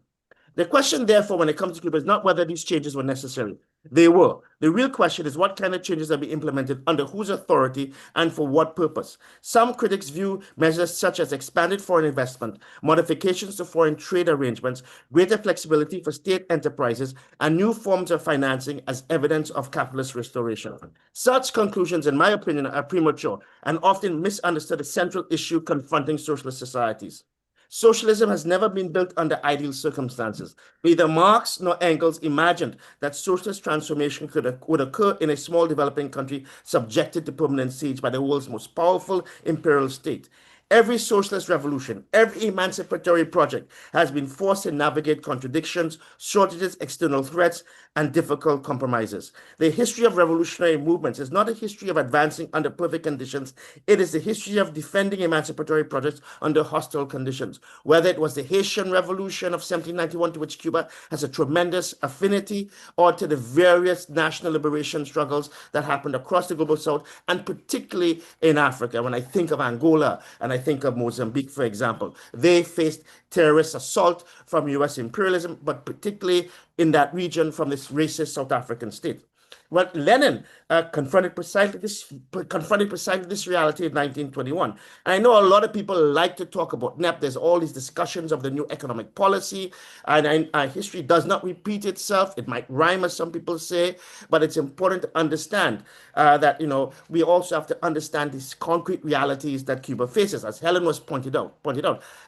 G: The question, therefore, when it comes to Cuba is not whether these changes were necessary. They were. The real question is what kind of changes are being implemented, under whose authority, and for what purpose. Some critics view measures such as expanded foreign investment, modifications to foreign trade arrangements, greater flexibility for state enterprises, and new forms of financing as evidence of capitalist restoration. Such conclusions, in my opinion, are premature and often misunderstood a central issue confronting socialist societies. Socialism has never been built under ideal circumstances. Neither Marx nor Engels imagined that socialist transformation would occur in a small developing country subjected to permanent siege by the world's most powerful imperial state. Every socialist revolution, every emancipatory project has been forced to navigate contradictions, shortages, external threats, and difficult compromises. The history of revolutionary movements is not a history of advancing under perfect conditions. It is the history of defending emancipatory projects under hostile conditions. Whether it was the Haitian Revolution of 1791, to which Cuba has a tremendous affinity, or to the various national liberation struggles that happened across the global South, and particularly in Africa. When I think of Angola and I think of Mozambique, for example, they faced terrorist assault from US imperialism, but particularly in that region from this racist South African state. Well, Lenin confronted precisely this reality in 1921. And I know a lot of people like to talk about NEP. There's all these discussions of the new economic policy, and history does not repeat itself. It might rhyme, as some people say, but it's important to understand that we also have to understand these concrete realities that Cuba faces, as Helen was pointed out.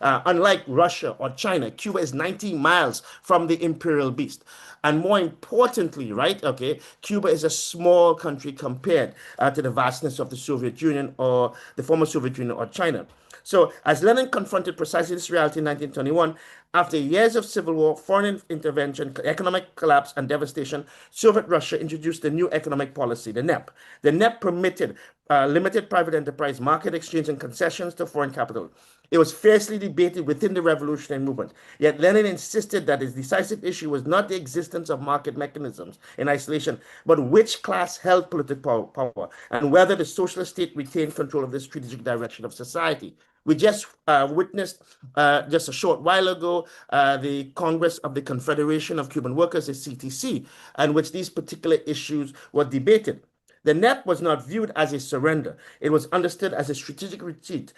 G: Unlike Russia or China, Cuba is 90 miles from the imperial beast. And more importantly, right, okay, Cuba is a small country compared to the vastness of the Soviet Union or the former Soviet Union or China. So, as Lenin confronted precisely this reality in 1921, after years of civil war, foreign intervention, economic collapse, and devastation, Soviet Russia introduced the new economic policy, the NEP. The NEP permitted limited private enterprise, market exchange, and concessions to foreign capital. It was fiercely debated within the revolutionary movement. Yet Lenin insisted that his decisive issue was not the existence of market mechanisms in isolation, but which class held political power and whether the socialist state retained control of the strategic direction of society. We just witnessed just a short while ago the Congress of the Confederation of Cuban Workers, the CTC, in which these particular issues were debated. The NEP was not viewed as a surrender. It was understood as a strategic retreat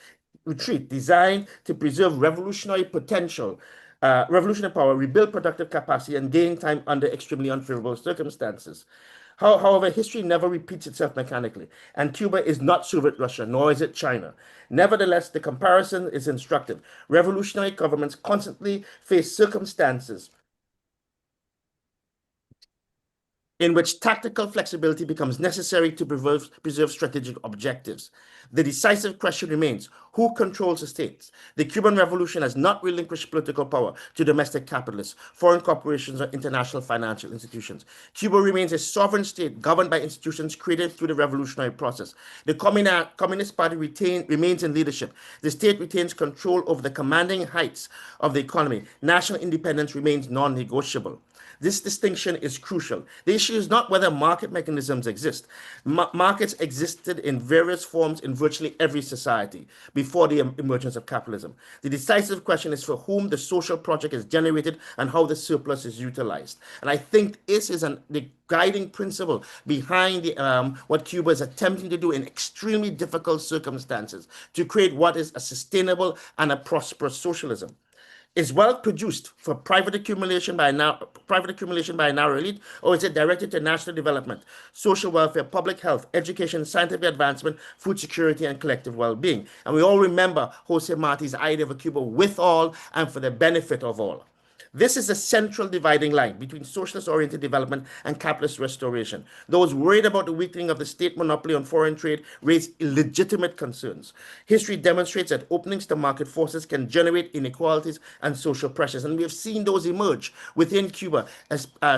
G: designed to preserve revolutionary potential, revolutionary power, rebuild productive capacity, and gain time under extremely unfavorable circumstances. However, history never repeats itself mechanically, and Cuba is not Soviet Russia, nor is it China. Nevertheless, the comparison is instructive. Revolutionary governments constantly face circumstances in which tactical flexibility becomes necessary to preserve strategic objectives. The decisive question remains, who controls the states? The Cuban Revolution has not relinquished political power to domestic capitalists, foreign corporations, or international financial institutions. Cuba remains a sovereign state governed by institutions created through the revolutionary process. The Communist Party remains in leadership. The state retains control over the commanding heights of the economy. National independence remains non-negotiable. This distinction is crucial. The issue is not whether market mechanisms exist. Markets existed in various forms in virtually every society before the emergence of capitalism. The decisive question is for whom the social project is generated and how the surplus is utilized. And I think this is the guiding principle behind what Cuba is attempting to do in extremely difficult circumstances to create what is a sustainable and a prosperous socialism. Is wealth produced for private accumulation by a narrow elite, or is it directed to national development, social welfare, public health, education, scientific advancement, food security, and collective well-being? And we all remember Jose Marti's idea of a Cuba with all and for the benefit of all. This is a central dividing line between socialist-oriented development and capitalist restoration. Those worried about the weakening of the state monopoly on foreign trade raise legitimate concerns. History demonstrates that openings to market forces can generate inequalities and social pressures, and we have seen those emerge within Cuba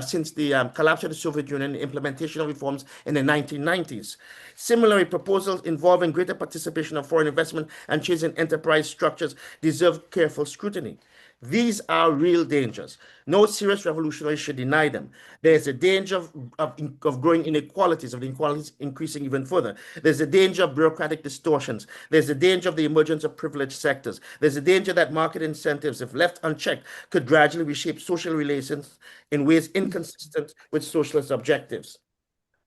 G: since the collapse of the Soviet Union and the implementation of reforms in the 1990s. Similarly, proposals involving greater participation of foreign investment and change in enterprise structures deserve careful scrutiny. These are real dangers. No serious revolutionary should deny them. There's a danger of growing inequalities, of the inequalities increasing even further. There's a danger of bureaucratic distortions. There's a danger of the emergence of privileged sectors. There's a danger that market incentives, if left unchecked, could gradually reshape social relations in ways inconsistent with socialist objectives.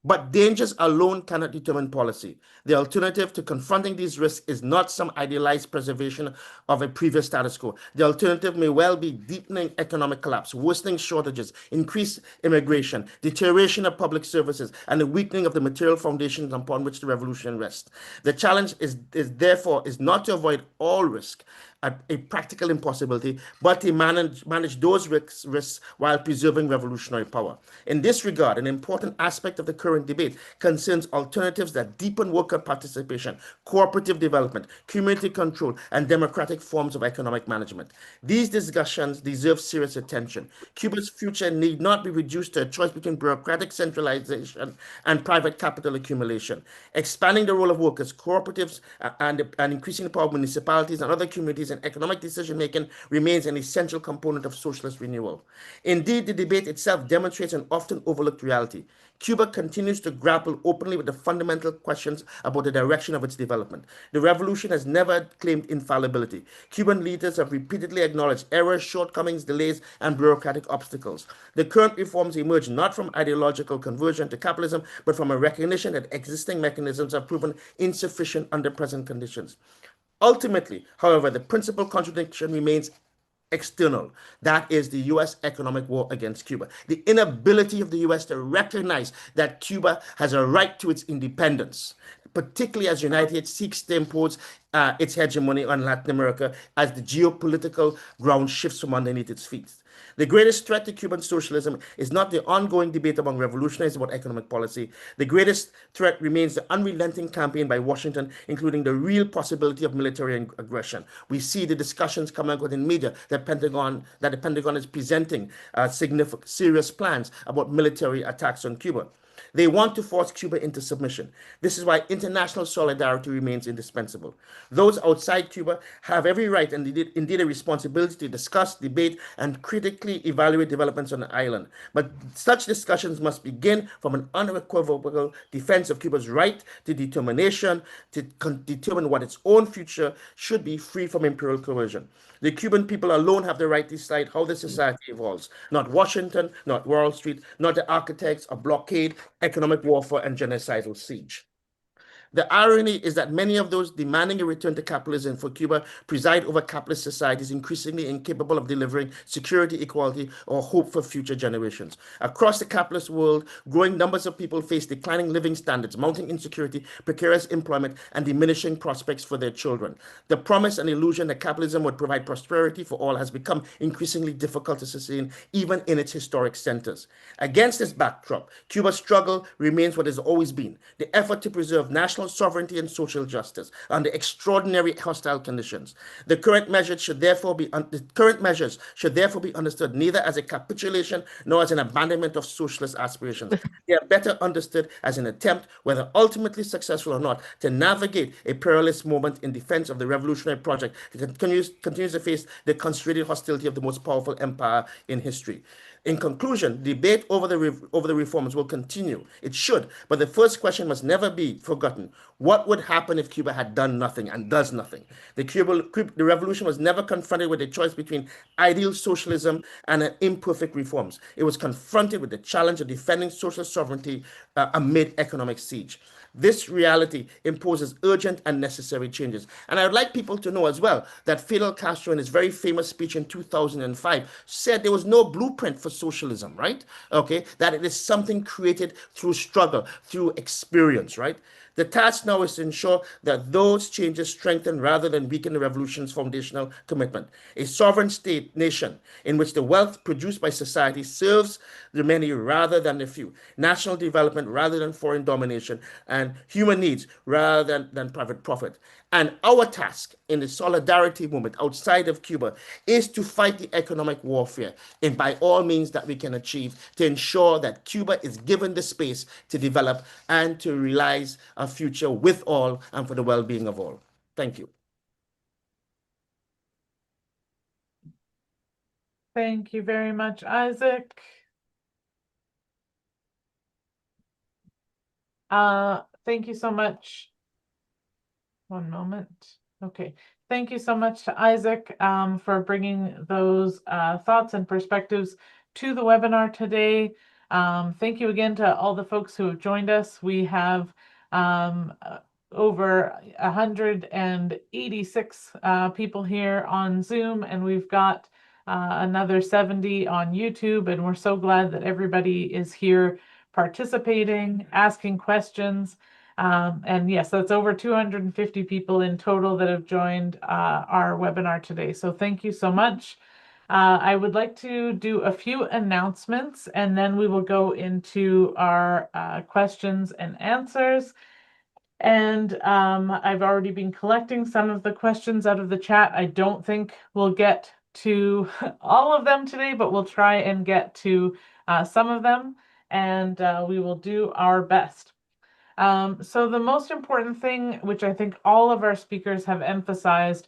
G: But dangers alone cannot determine policy. The alternative to confronting these risks is not some idealized preservation of a previous status quo. The alternative may well be deepening economic collapse, worsening shortages, increased immigration, deterioration of public services, and the weakening of the material foundations upon which the revolution rests. The challenge is therefore not to avoid all risk, a practical impossibility, but to manage those risks while preserving revolutionary power. In this regard, an important aspect of the current debate concerns alternatives that deepen worker participation, cooperative development, community control, and democratic forms of economic management. These discussions deserve serious attention. Cuba's future need not be reduced to a choice between bureaucratic centralization and private capital accumulation. Expanding the role of workers, cooperatives, and increasing the power of municipalities and other communities and economic decision-making remains an essential component of socialist renewal. Indeed, the debate itself demonstrates an often overlooked reality. Cuba continues to grapple openly with the fundamental questions about the direction of its development. The revolution has never claimed infallibility. Cuban leaders have repeatedly acknowledged errors, shortcomings, delays, and bureaucratic obstacles. The current reforms emerge not from ideological conversion to capitalism, but from a recognition that existing mechanisms have proven insufficient under present conditions. Ultimately, however, the principal contradiction remains external. That is the U.S. economic war against Cuba. The inability of the U.S. to recognize that Cuba has a right to its independence, particularly as the United States seeks to impose its hegemony on Latin America as the geopolitical ground shifts from underneath its feet. The greatest threat to Cuban socialism is not the ongoing debate among revolutionaries about economic policy. The greatest threat remains the unrelenting campaign by Washington, including the real possibility of military aggression. We see the discussions coming out in media that the Pentagon is presenting significant, serious plans about military attacks on Cuba. They want to force Cuba into submission. This is why international solidarity remains indispensable. Those outside Cuba have every right and indeed a responsibility to discuss, debate, and critically evaluate developments on the island. But such discussions must begin from an unequivocal defense of Cuba's right to determination, to determine what its own future should be, free from imperial coercion. The Cuban people alone have the right to decide how the society evolves, not Washington, not Wall Street, not the architects of blockade, economic warfare, and genocidal siege. The irony is that many of those demanding a return to capitalism for Cuba preside over capitalist societies increasingly incapable of delivering security, equality, or hope for future generations. Across the capitalist world, growing numbers of people face declining living standards, mounting insecurity, precarious employment, and diminishing prospects for their children. The promise and illusion that capitalism would provide prosperity for all has become increasingly difficult to sustain, even in its historic centers. Against this backdrop, Cuba's struggle remains what it has always been: the effort to preserve national sovereignty and social justice under extraordinary hostile conditions. The current measures should therefore be understood neither as a capitulation nor as an abandonment of socialist aspirations. They are better understood as an attempt, whether ultimately successful or not, to navigate a perilous moment in defense of the revolutionary project that continues to face the concentrated hostility of the most powerful empire in history. In conclusion, debate over the reforms will continue. It should, but the first question must never be forgotten. What would happen if Cuba had done nothing and does nothing? The revolution was never confronted with a choice between ideal socialism and imperfect reforms. It was confronted with the challenge of defending social sovereignty amid economic siege. This reality imposes urgent and necessary changes. And I would like people to know as well that Fidel Castro, in his very famous speech in 2005, said there was no blueprint for socialism, right? Okay, that it is something created through struggle, through experience, right? The task now is to ensure that those changes strengthen rather than weaken the revolution's foundational commitment. A sovereign state nation in which the wealth produced by society serves the many rather than the few, national development rather than foreign domination, and human needs rather than private profit. And our task in the solidarity movement outside of Cuba is to fight the economic warfare and by all means that we can achieve to ensure that Cuba is given the space to develop and to realize a future with all and for the well-being of all. Thank you.
A: Thank you very much, Isaac. Thank you so much. One moment. Okay. Thank you so much to Isaac for bringing those thoughts and perspectives to the webinar today. Thank you again to all the folks who have joined us. We have over 186 people here on Zoom, and we've got another 70 on YouTube, and we're so glad that everybody is here participating, asking questions. And yes, that's over 250 people in total that have joined our webinar today. So thank you so much. I would like to do a few announcements and then we will go into our questions and answers. And I've already been collecting some of the questions out of the chat. I don't think we'll get to all of them today, but we'll try and get to some of them, and we will do our best. So the most important thing, which I think all of our speakers have emphasized,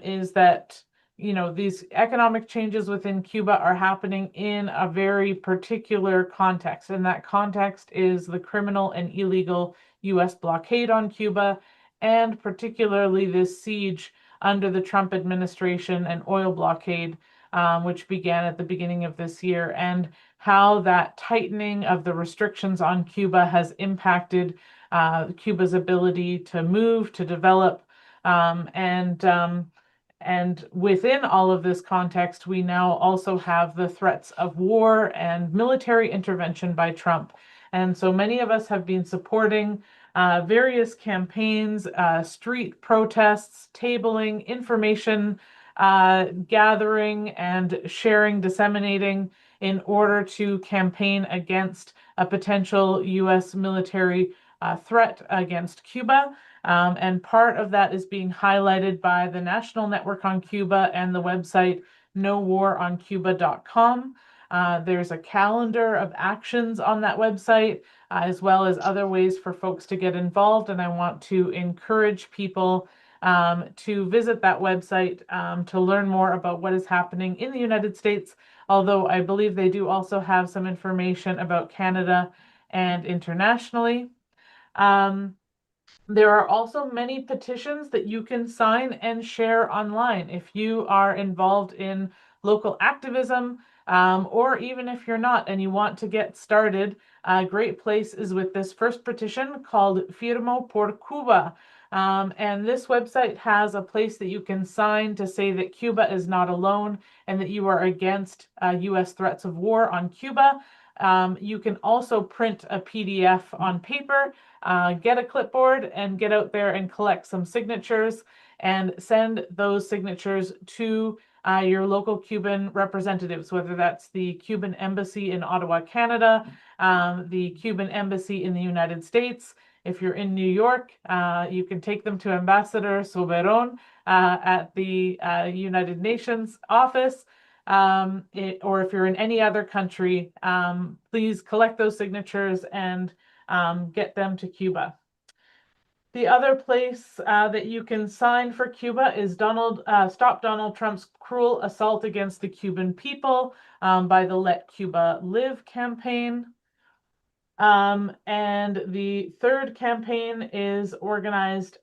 A: is that, you know, these economic changes within Cuba are happening in a very particular context. And that context is the criminal and illegal US blockade on Cuba, and particularly this siege under the Trump administration and oil blockade, which began at the beginning of this year, and how that tightening of the restrictions on Cuba has impacted Cuba's ability to move, to develop, and within all of this context, we now also have the threats of war and military intervention by Trump. And so many of us have been supporting various campaigns, street protests, tabling, information gathering and sharing, disseminating in order to campaign against a potential U.S. military threat against Cuba. And part of that is being highlighted by the National Network on Cuba and the website nowar-on-cuba.com. There's a calendar of actions on that website, as well as other ways for folks to get involved. And I want to encourage people to visit that website to learn more about what is happening in the United States, although I believe they do also have some information about Canada and internationally. There are also many petitions that you can sign and share online. If you are involved in local activism, or even if you're not and you want to get started, a great place is with this first petition called Firmo por Cuba. And this website has a place that you can sign to say that Cuba is not alone and that you are against U.S. threats of war on Cuba. You can also print a PDF on paper, get a clipboard and get out there and collect some signatures and send those signatures to your local Cuban representatives, whether that's the Cuban Embassy in Ottawa, Canada, the Cuban Embassy in the United States. If you're in New York, you can take them to Ambassador Soberon at the United Nations office. Or if you're in any other country, please collect those signatures and get them to Cuba. The other place that you can sign for Cuba is Stop Donald Trump's Cruel Assault Against the Cuban People by the Let Cuba Live campaign. And the third campaign is organized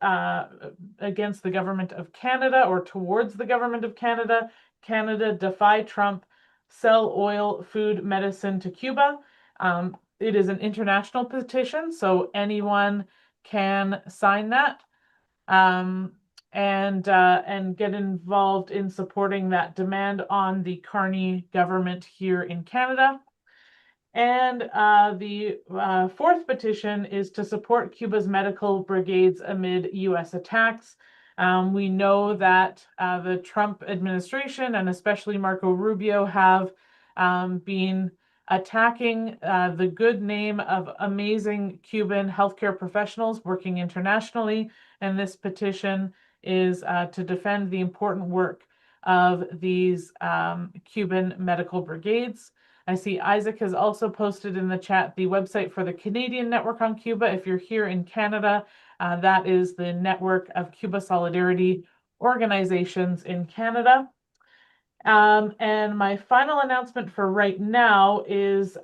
A: against the government of Canada, or towards the government of Canada. Canada Defy Trump, Sell Oil, Food, Medicine to Cuba. It is an international petition, so anyone can sign that and get involved in supporting that demand on the Carney government here in Canada. And the fourth petition is to support Cuba's medical brigades amid U.S. attacks. We know that the Trump administration and especially Marco Rubio have been attacking the good name of amazing Cuban healthcare professionals working internationally. And this petition is to defend the important work of these Cuban medical brigades. I see Isaac has also posted in the chat the website for the Canadian Network on Cuba. If you're here in Canada, that is the network of Cuba Solidarity organizations in Canada. And my final announcement for right now is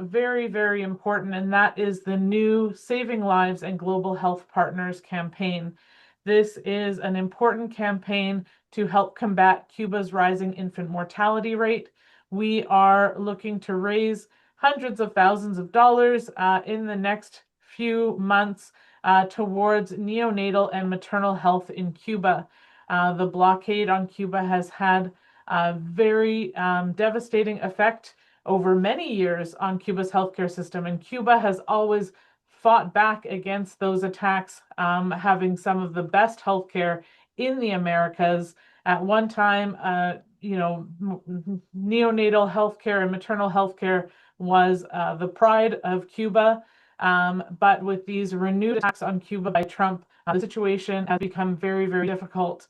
A: very, very important, and that is the new Saving Lives and Global Health Partners campaign. This is an important campaign to help combat Cuba's rising infant mortality rate. We are looking to raise hundreds of thousands of dollars in the next few months towards neonatal and maternal health in Cuba. The blockade on Cuba has had a very devastating effect over many years on Cuba's healthcare system, and Cuba has always fought back against those attacks, having some of the best healthcare in the Americas. At one time, neonatal healthcare and maternal healthcare was the pride of Cuba. But with these renewed attacks on Cuba by Trump, the situation has become very, very difficult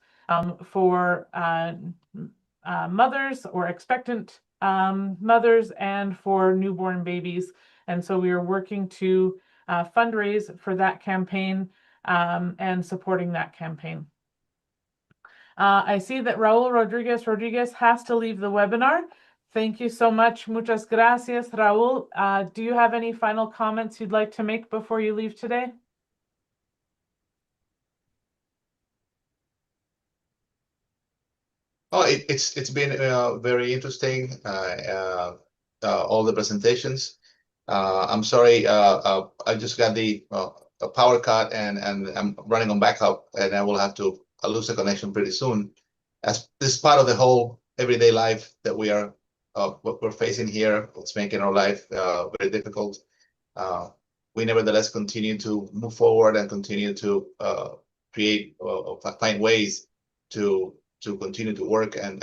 A: for mothers or expectant mothers and for newborn babies. And so we are working to fundraise for that campaign and supporting that campaign. I see that Raul Rodriguez has to leave the webinar. Thank you so much. Muchas gracias, Raul. Do you have any final comments you'd like to make before you leave today?
C: Oh, it's been very interesting, all the presentations. I'm sorry, I just got the a power cut and I'm running on backup, and I will have to lose the connection pretty soon. As this is part of the whole everyday life that we're facing here, it's making our life very difficult. We nevertheless continue to move forward and continue to create find ways to to continue to work and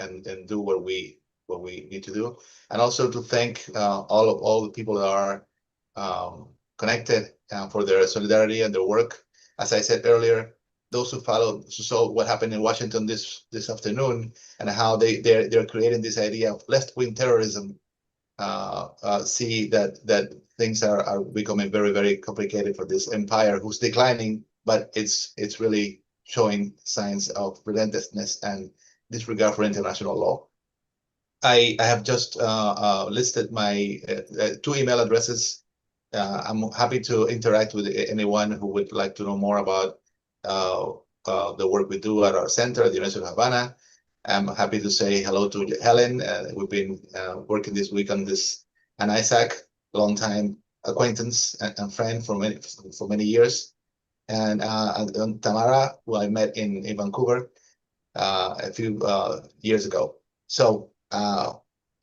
C: do what we need to do, and also to thank all the people that are connected for their solidarity and their work. As I said earlier, those who saw what happened in Washington this afternoon and how they're creating this idea of left-wing terrorism, see that things are becoming very, very complicated for this empire who's declining, but it's really showing signs of relentlessness and disregard for international law. I have just listed my 2 email addresses. I'm happy to interact with anyone who would like to know more about the work we do at our center at the University of Havana. I'm happy to say hello to Helen. We've been working this week on this, and Isaac, long-time acquaintance and friend for many years, and Tamara, who I met in Vancouver a few years ago. So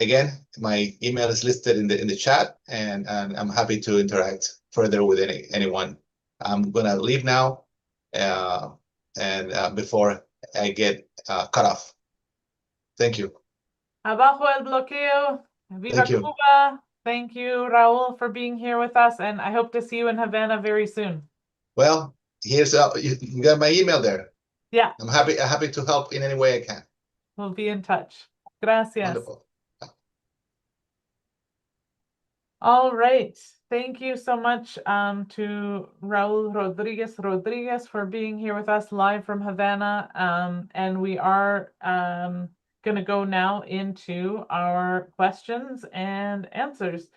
C: again, my email is listed in the chat, and I'm happy to interact further with anyone. I'm gonna leave now, and before I get cut off. Thank you.
A: Abajo el bloqueo. Viva
C: Thank you.
A: Cuba. Thank you, Raul, for being here with us, and I hope to see you in Havana very soon.
C: Well, here's you got my email there.
A: Yeah,
C: I'm happy to help in any way I can.
A: we'll be in touch. Gracias.
C: Wonderful.
A: All right. Thank you so much to Raul Rodriguez for being here with us live from Havana. And we are going to go now into our questions and answers.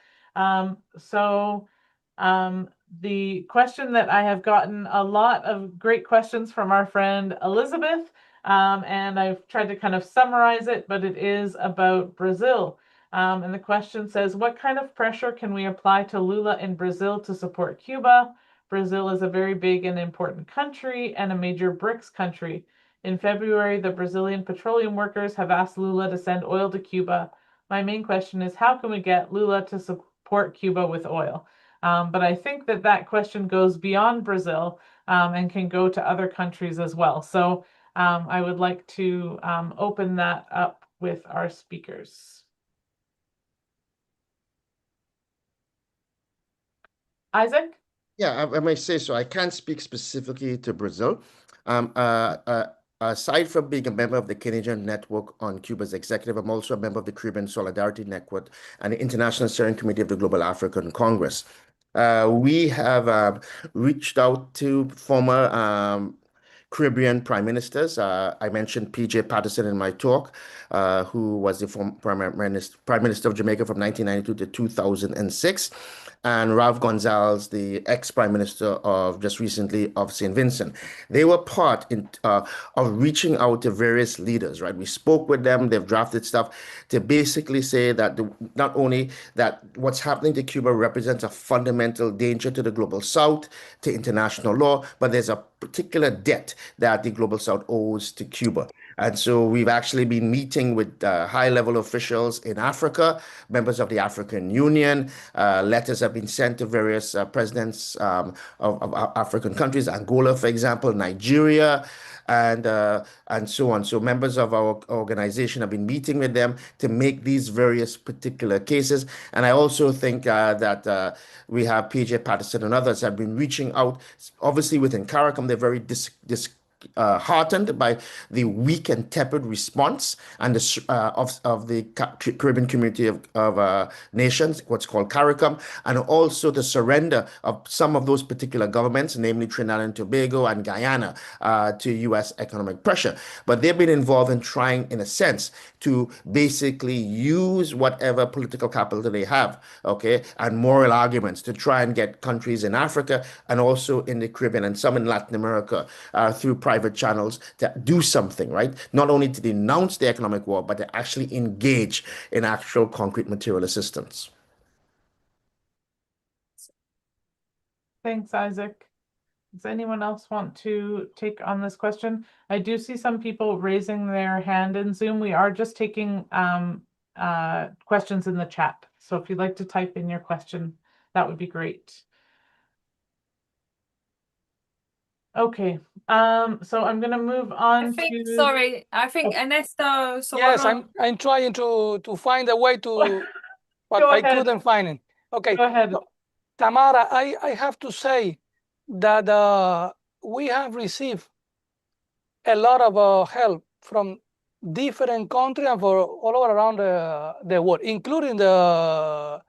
A: The question that I have gotten a lot of great questions from our friend Elizabeth, and I've tried to kind of summarize it, but it is about Brazil. And the question says, what kind of pressure can we apply to Lula in Brazil to support Cuba? Brazil is a very big and important country and a major BRICS country. In February, the Brazilian petroleum workers have asked Lula to send oil to Cuba. My main question is, how can we get Lula to support Cuba with oil? But I think that question goes beyond Brazil and can go to other countries as well. So I would like to open that up with our speakers. Isaac?
G: Yeah, I may say so. I can't speak specifically to Brazil. Aside from being a member of the Canadian Network on Cuba's executive, I'm also a member of the Caribbean Solidarity Network and the International Steering Committee of the Global African Congress. We have reached out to former Caribbean prime ministers. I mentioned P.J. Patterson in my talk, who was the former prime minister of Jamaica from 1992 to 2006. And Ralph Gonzalez, the ex-prime minister of just recently of St. Vincent. They were part of reaching out to various leaders, right? We spoke with them, they've drafted stuff to basically say that not only that what's happening to Cuba represents a fundamental danger to the global South, to international law, but there's a particular debt that the global South owes to Cuba. And so we've actually been meeting with high-level officials in Africa, members of the African Union. Letters have been sent to various presidents of African countries, Angola, for example, Nigeria, and so on. So members of our organization have been meeting with them to make these various particular cases. And I also think that we have P.J. Patterson and others have been reaching out. Obviously, within CARICOM, they're very heartened by the weak and tepid response and of the Caribbean community of nations, what's called CARICOM, and also the surrender of some of those particular governments, namely Trinidad and Tobago and Guyana, to U.S. economic pressure. But they've been involved in trying, in a sense, to basically use whatever political capital they have, okay, and moral arguments to try and get countries in Africa and also in the Caribbean and some in Latin America through private channels to do something, right? Not only to denounce the economic war, but to actually engage in actual concrete material assistance.
A: Thanks, Isaac. Does anyone else want to take on this question? I do see some people raising their hand in Zoom. We are just taking questions in the chat. So if you'd like to type in your question, that would be great. Okay. So I'm gonna move on to
D: Sorry, I think Ernesto
B: Yes,
D: Soborno.
B: I'm trying to find a way to, but
A: Go
B: I
A: ahead.
B: couldn't find it. Okay.
A: Go ahead.
B: No, Tamara, I have to say that we have received a lot of help from different countries and for all over around the world, including the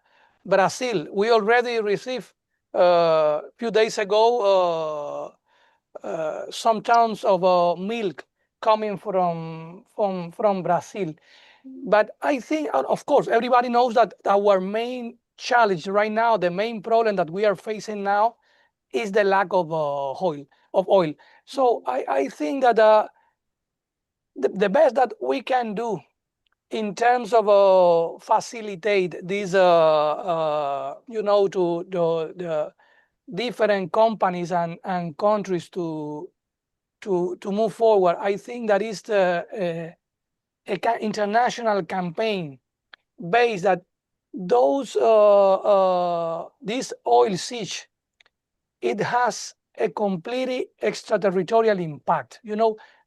B: Brazil. We already received a few days ago some tons of milk coming from Brazil. But I think, of course, everybody knows that our main challenge right now, the main problem that we are facing now, is the lack of oil. So I think that the best that we can do in terms of facilitate these, to the different companies and countries to move forward, I think that is the international campaign based that those this oil siege, it has a completely extraterritorial impact.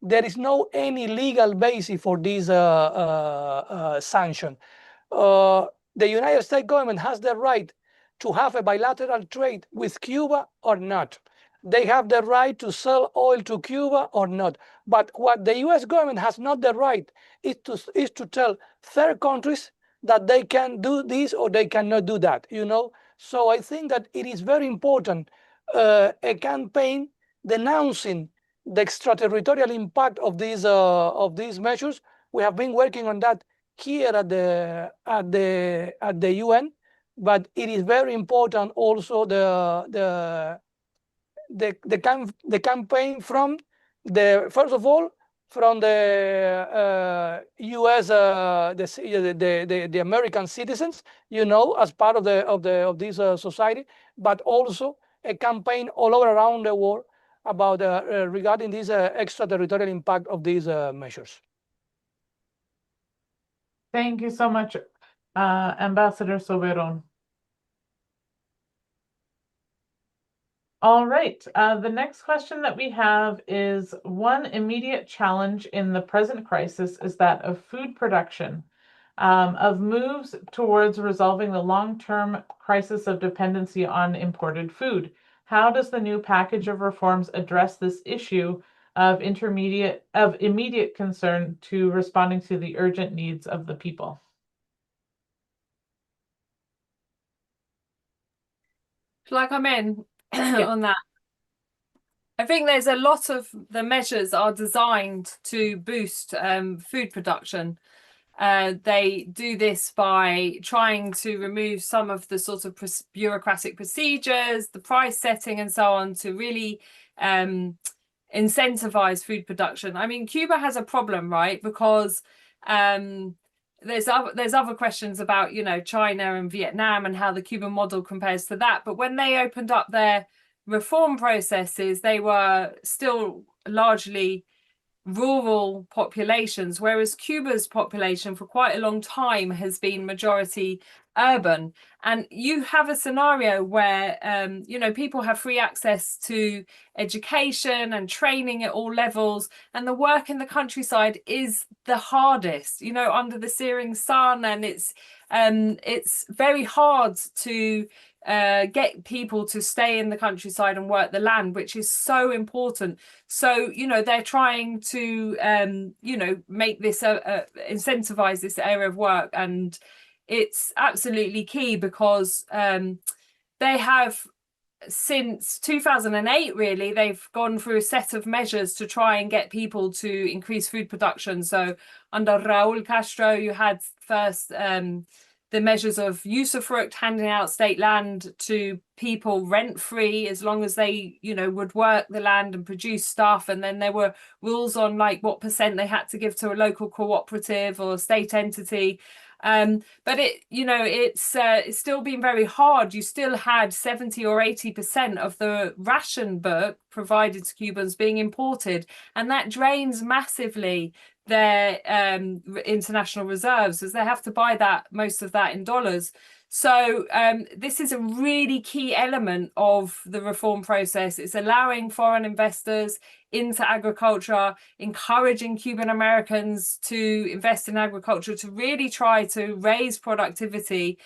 B: There is no any legal basis for this sanction. The United States government has the right to have a bilateral trade with Cuba or not. They have the right to sell oil to Cuba or not. But what the US government has not the right is to tell third countries that they can do this or they cannot do that. So I think that it is very important a campaign denouncing the extraterritorial impact of these measures. We have been working on that here at the UN, but it is very important also the campaign from first of all from the U.S. The American citizens, as part of this society, but also a campaign all over around the world about regarding this extraterritorial impact of these measures.
A: Thank you so much, Ambassador Soberon. All right, the next question that we have is, one immediate challenge in the present crisis is that of food production, of moves towards resolving the long-term crisis of dependency on imported food. How does the new package of reforms address this issue of immediate concern to responding to the urgent needs of the people?
D: Shall I come in on that? I think there's a lot of the measures are designed to boost food production. They do this by trying to remove some of the sort of bureaucratic procedures, the price setting and so on, to really incentivize food production. I mean, Cuba has a problem, right? Because there's other questions about, China and Vietnam and how the Cuban model compares to that. But when they opened up their reform processes, they were still largely rural populations, whereas Cuba's population for quite a long time has been majority urban. And you have a scenario where people have free access to education and training at all levels, and the work in the countryside is the hardest, under the searing sun, and it's very hard to get people to stay in the countryside and work the land, which is so important. So they're trying to make this incentivize this area of work, and it's absolutely key because they have, since 2008, really, they've gone through a set of measures to try and get people to increase food production. So under Raúl Castro, you had first the measures of usufruct, handing out state land to people rent-free as long as they, would work the land and produce stuff. And then there were rules on like what percent they had to give to a local cooperative or state entity. But it's still been very hard. You still had 70 or 80% of the ration book provided to Cubans being imported, and that drains massively their international reserves, as they have to buy most of that in dollars. So this is a really key element of the reform process. It's allowing foreign investors into agriculture, encouraging Cuban Americans to invest in agriculture, to really try to raise productivity,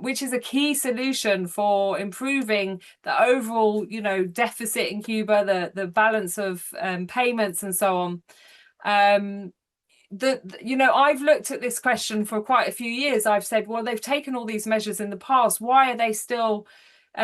D: which is a key solution for improving the overall, deficit in Cuba, the balance of payments and so on. I've looked at this question for quite a few years. I've said, well, they've taken all these measures in the past. Why are they still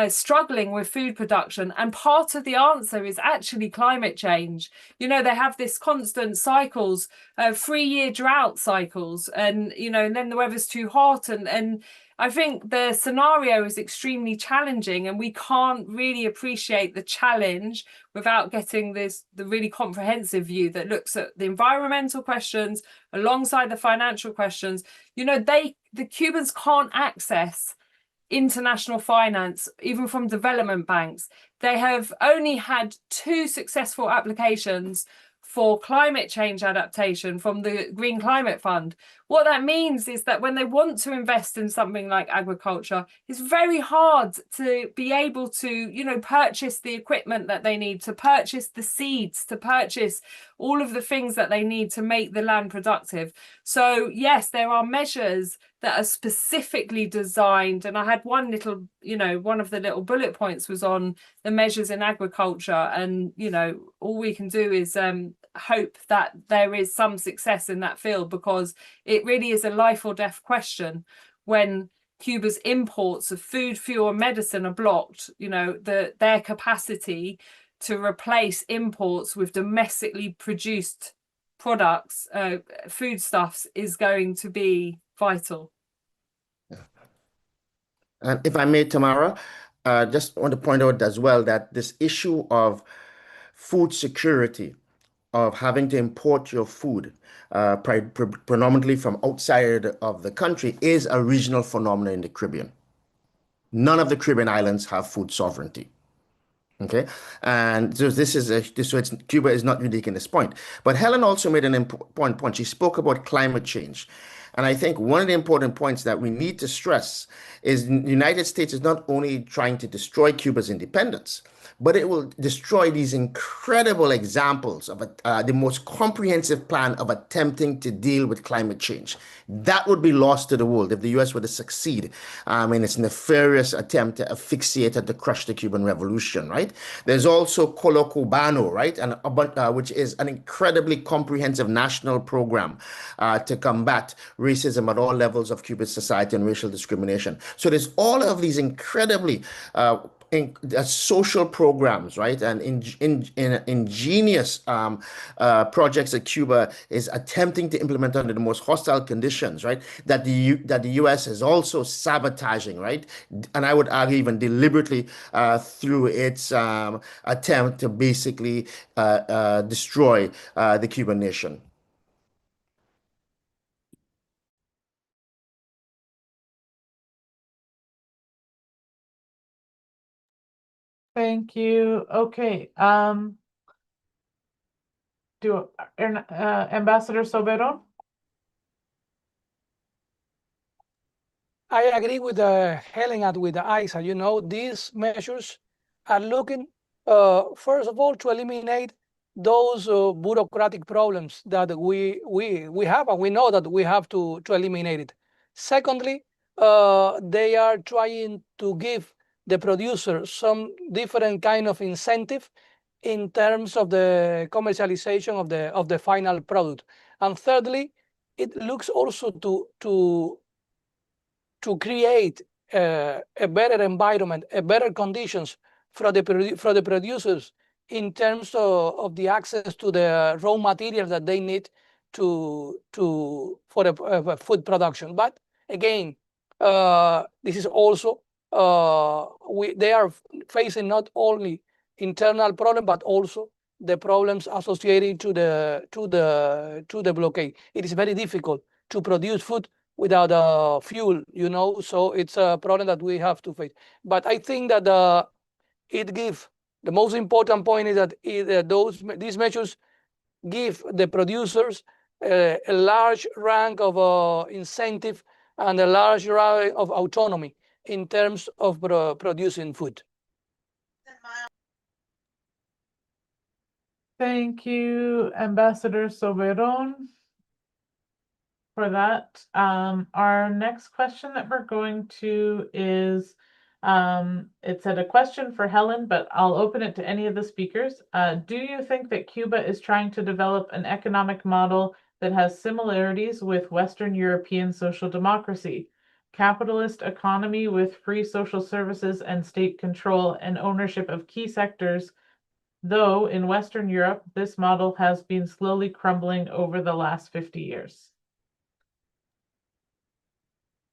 D: struggling with food production? And part of the answer is actually climate change. They have this constant cycles, 3-year drought cycles, and and then the weather's too hot, and I think the scenario is extremely challenging, and we can't really appreciate the challenge without getting the really comprehensive view that looks at the environmental questions alongside the financial questions. The Cubans can't access international finance, even from development banks. They have only had 2 successful applications for climate change adaptation from the Green Climate Fund. What that means is that when they want to invest in something like agriculture, it's very hard to be able to, purchase the equipment that they need, to purchase the seeds, to purchase all of the things that they need to make the land productive. So yes, there are measures that are specifically designed, and I had one of the little bullet points was on the measures in agriculture, and all we can do is hope that there is some success in that field, because it really is a life or death question when Cuba's imports of food, fuel, and medicine are blocked. Their capacity to replace imports with domestically produced products, foodstuffs, is going to be vital.
G: And if I may, Tamara, just want to point out as well that this issue of food security, of having to import your food predominantly from outside of the country, is a regional phenomenon in the Caribbean. None of the Caribbean islands have food sovereignty. Okay, and so Cuba is not unique in this point. But Helen also made an important point. She spoke about climate change. And I think one of the important points that we need to stress is the United States is not only trying to destroy Cuba's independence, but it will destroy these incredible examples of the most comprehensive plan of attempting to deal with climate change. That would be lost to the world if the U.S. were to succeed in its nefarious attempt to asphyxiate and to crush the Cuban Revolution, right? There's also Colo Cubano, right? Which is an incredibly comprehensive national program to combat racism at all levels of Cuban society and racial discrimination. So there's all of these incredibly social programs, right, and ingenious projects that Cuba is attempting to implement under the most hostile conditions, right, that the U.S. is also sabotaging, right, and I would argue even deliberately through its attempt to basically destroy the Cuban nation.
A: Thank you. Okay. Ambassador Soberón?
B: I agree with Helen and with Isa. These measures are looking, first of all, to eliminate those bureaucratic problems that we have, and we know that we have to eliminate it. Secondly, they are trying to give the producer some different kind of incentive in terms of the commercialization of the final product. And thirdly, it looks also to create a better environment, better conditions for the producers in terms of the access to the raw materials that they need for food production. But again, this is also they are facing not only internal problem but also the problems associated to the blockade. It is very difficult to produce food without fuel, so it's a problem that we have to face. But I think that the most important point is that these measures give the producers a large rank of incentive and a large right of autonomy in terms of producing food.
A: Thank you, Ambassador Soberon, for that. Our next question that we're going to is, it said a question for Helen, but I'll open it to any of the speakers. Do you think that Cuba is trying to develop an economic model that has similarities with Western European social democracy, capitalist economy with free social services and state control and ownership of key sectors, though in Western Europe, this model has been slowly crumbling over the last 50 years?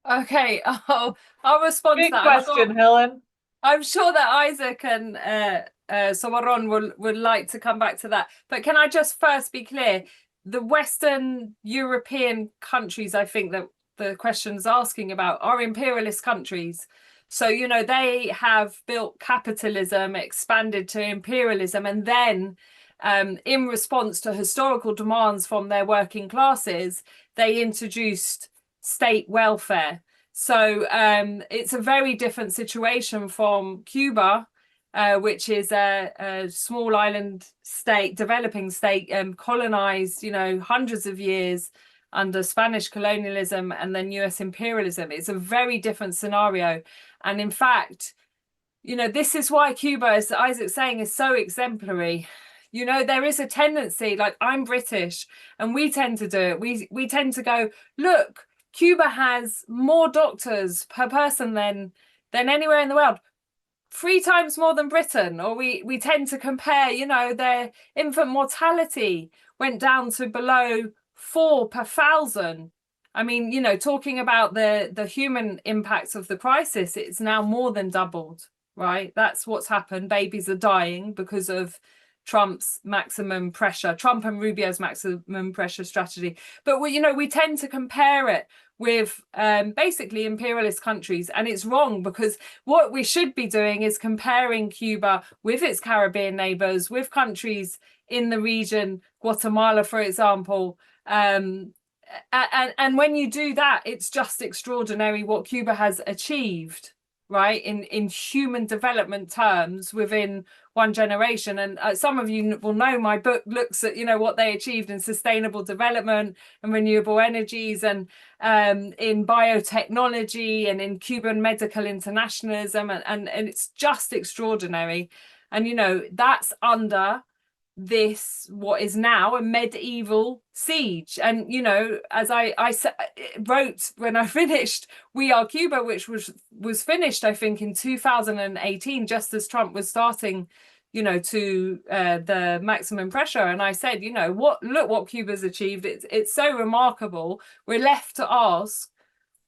D: Okay, I'll respond to
A: Big
D: that.
A: question, Helen.
D: I'm sure that Isaac and Somaron would like to come back to that. But can I just first be clear? The Western European countries, I think that the question's asking about, are imperialist countries. So, you know, they have built capitalism, expanded to imperialism, and then in response to historical demands from their working classes, they introduced state welfare. So it's a very different situation from Cuba, which is a small island state, developing state, colonized, you know, hundreds of years under Spanish colonialism and then US imperialism. It's a very different scenario. And in fact, you know, this is why Cuba, as Isaac's saying, is so exemplary. You know, there is a tendency, like I'm British, and we tend to do it. We tend to go, look, Cuba has more doctors per person than anywhere in the world, 3 times more than Britain. Or we tend to compare, you know, their infant mortality went down to below 4 per 1,000. I mean, you know, talking about the human impacts of the crisis, it's now more than doubled, right? That's what's happened. Babies are dying because of Trump's maximum pressure, Trump and Rubio's maximum pressure strategy. But we, you know, we tend to compare it with basically imperialist countries, and it's wrong, because what we should be doing is comparing Cuba with its Caribbean neighbors, with countries in the region, Guatemala, for example. And when you do that, it's just extraordinary what Cuba has achieved, right, in human development terms within one generation. And some of you will know my book looks at, you know, what they achieved in sustainable development and renewable energies, and in biotechnology, and in Cuban medical internationalism, and it's just extraordinary. And, you know, that's under this, what is now a medieval siege. And, you know, as I wrote when I finished We Are Cuba, which was finished, I think, in 2018, just as Trump was starting, you know, to the maximum pressure. And I said, you know, look what Cuba's achieved. It's so remarkable. We're left to ask,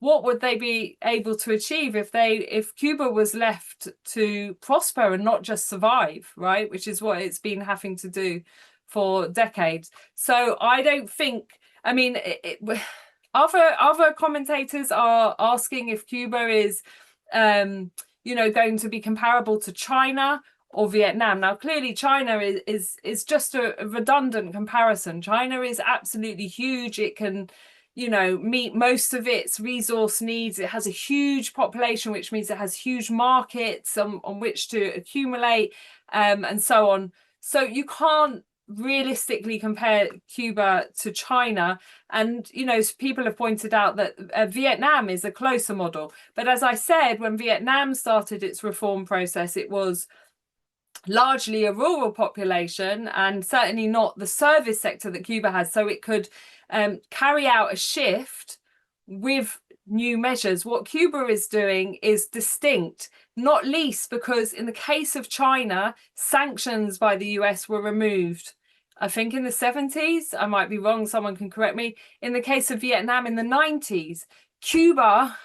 D: what would they be able to achieve if Cuba was left to prosper and not just survive, right? Which is what it's been having to do for decades. So I don't think, I mean, other commentators are asking if Cuba is, you know, going to be comparable to China or Vietnam. Now, clearly, China is just a redundant comparison. China is absolutely huge. It can, you know, meet most of its resource needs. It has a huge population, which means it has huge markets on which to accumulate, and so on. So you can't realistically compare Cuba to China. And, you know, people have pointed out that Vietnam is a closer model. But as I said, when Vietnam started its reform process, it was largely a rural population, and certainly not the service sector that Cuba has. So it could carry out a shift with new measures. What Cuba is doing is distinct, not least because in the case of China, sanctions by the US were removed, I think, in the 70s. I might be wrong, someone can correct me. In the case of Vietnam, in the 90s. Cuba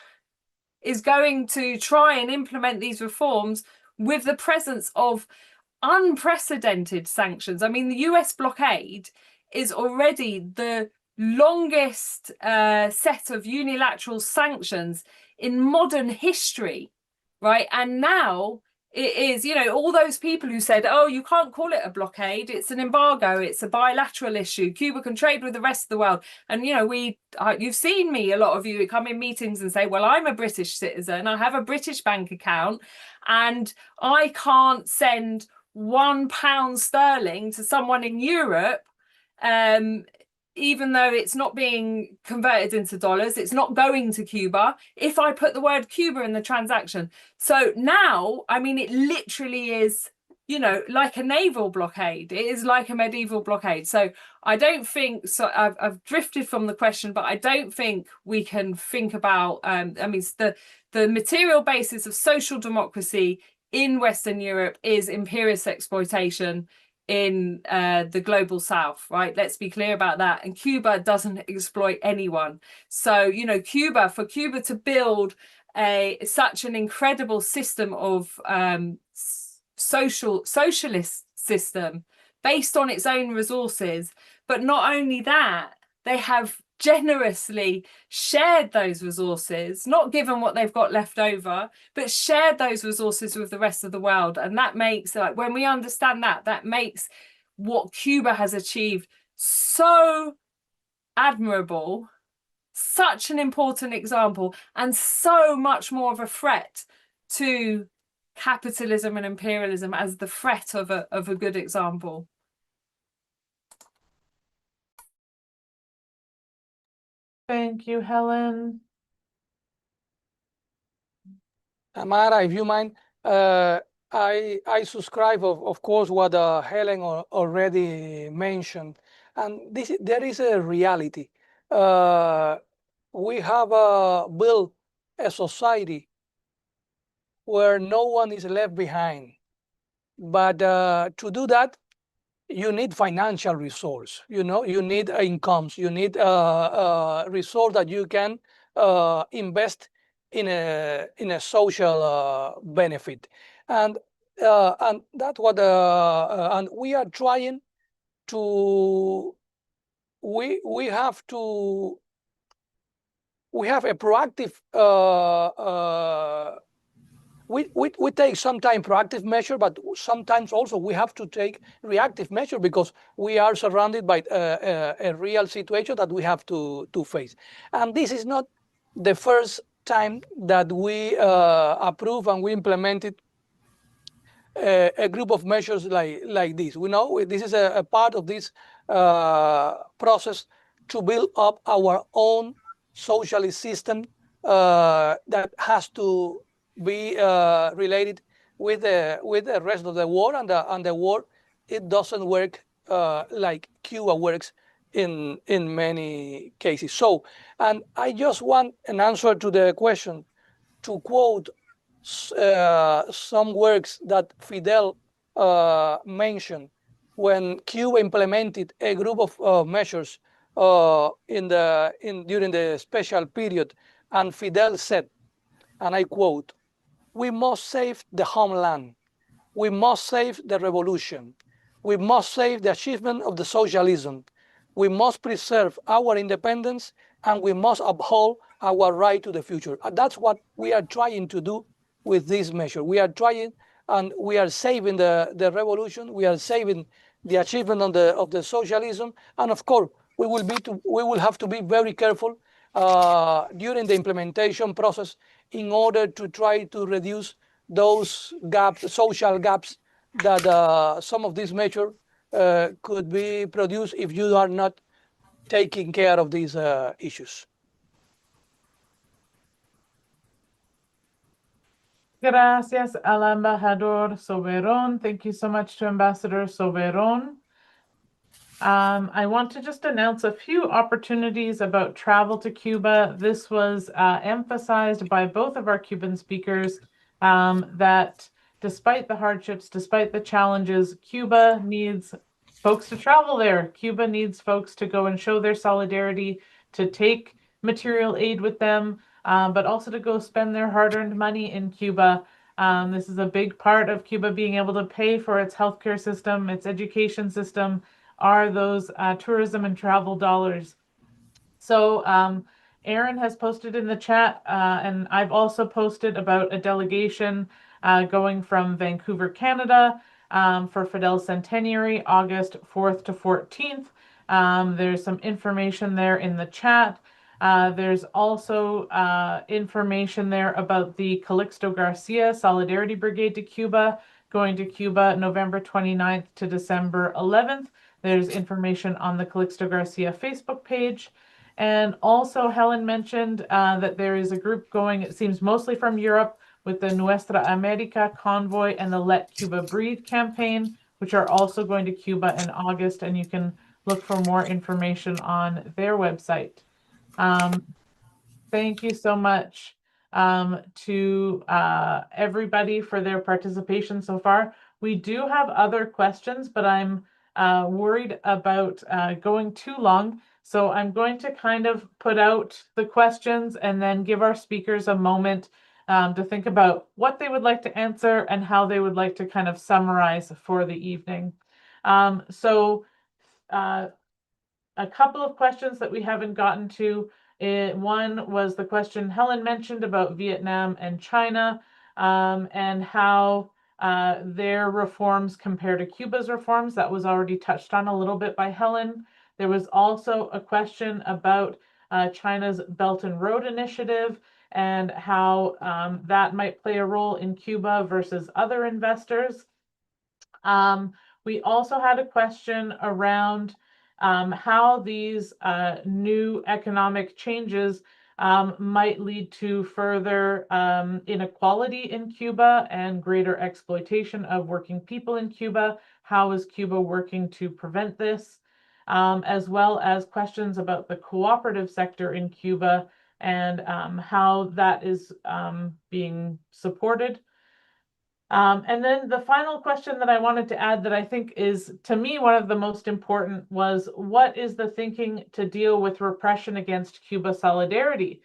D: is going to try and implement these reforms with the presence of unprecedented sanctions. I mean, the US blockade is already the longest set of unilateral sanctions in modern history, right? And now it is, you know, all those people who said, oh, you can't call it a blockade, it's an embargo, it's a bilateral issue, Cuba can trade with the rest of the world. And, you know, you've seen me, a lot of you come in meetings and say, well, I'm a British citizen, I have a British bank account, and I can't send £1 to someone in Europe, even though it's not being converted into dollars, it's not going to Cuba, if I put the word Cuba in the transaction. So now, I mean, it literally is, you know, like a naval blockade. It is like a medieval blockade. So I don't think, so I've drifted from the question, but I don't think we can think about, I mean, the material basis of social democracy in Western Europe is imperialist exploitation in the global south, right? Let's be clear about that. And Cuba doesn't exploit anyone. So, you know, for Cuba to build such an incredible system of socialist system based on its own resources, but not only that, they have generously shared those resources, not given what they've got left over, but shared those resources with the rest of the world. And that makes, like, when we understand that makes what Cuba has achieved so admirable, such an important example, and so much more of a threat to capitalism and imperialism as the threat of a good example.
A: Thank you, Helen.
B: Amara, if you mind, I subscribe, of course, what Helen already mentioned, and there is a reality. We have built a society where no one is left behind, but to do that, you need financial resource. You know, you need incomes. You need resource that you can invest in a social benefit, and that's what and we are trying to. We have a proactive. We take sometimes proactive measure, but sometimes also we have to take reactive measure because we are surrounded by a real situation that we have to face. And this is not the first time that we approve and we implemented a group of measures like this. We know this is a part of this process to build up our own socialist system that has to be related with the rest of the world, and the world, it doesn't work like Cuba works in many cases. So, and I just want an answer to the question, to quote some works that Fidel mentioned when Cuba implemented a group of measures during the special period, and Fidel said, and I quote, "We must save the homeland. We must save the revolution. We must save the achievement of the socialism. We must preserve our independence, and we must uphold our right to the future." And that's what we are trying to do with this measure. We are trying, and we are saving the revolution. We are saving the achievement of the socialism. And of course, we will have to be very careful during the implementation process in order to try to reduce those gaps, social gaps, that some of these measures could be produced if you are not taking care of these issues.
A: Gracias al embajador Soberon. Thank you so much to Ambassador Soberon. I want to just announce a few opportunities about travel to Cuba. This was emphasized by both of our Cuban speakers, that despite the hardships, despite the challenges, Cuba needs folks to travel there. Cuba needs folks to go and show their solidarity, to take material aid with them, but also to go spend their hard-earned money in Cuba. This is a big part of Cuba being able to pay for its healthcare system, its education system, are those tourism and travel dollars. So Aaron has posted in the chat, and I've also posted about a delegation going from Vancouver, Canada, for Fidel Centenary, August 4th to 14th. There's some information there in the chat. There's also information there about the Calixto Garcia Solidarity Brigade to Cuba, going to Cuba November 29th to December 11th. There's information on the Calixto Garcia Facebook page. And also Helen mentioned that there is a group going, it seems mostly from Europe, with the Nuestra America Convoy and the Let Cuba Breathe campaign, which are also going to Cuba in August, and you can look for more information on their website. Thank you so much to everybody for their participation so far. We do have other questions, but I'm worried about going too long. So I'm going to kind of put out the questions and then give our speakers a moment to think about what they would like to answer and how they would like to kind of summarize for the evening. A couple of questions that we haven't gotten to. One was the question Helen mentioned about Vietnam and China, and how their reforms compare to Cuba's reforms. That was already touched on a little bit by Helen. There was also a question about China's Belt and Road Initiative and how that might play a role in Cuba versus other investors. We also had a question around how these new economic changes might lead to further inequality in Cuba and greater exploitation of working people in Cuba. How is Cuba working to prevent this? As well as questions about the cooperative sector in Cuba and how that is being supported. And then the final question that I wanted to add that I think is, to me, one of the most important was, what is the thinking to deal with repression against Cuba Solidarity,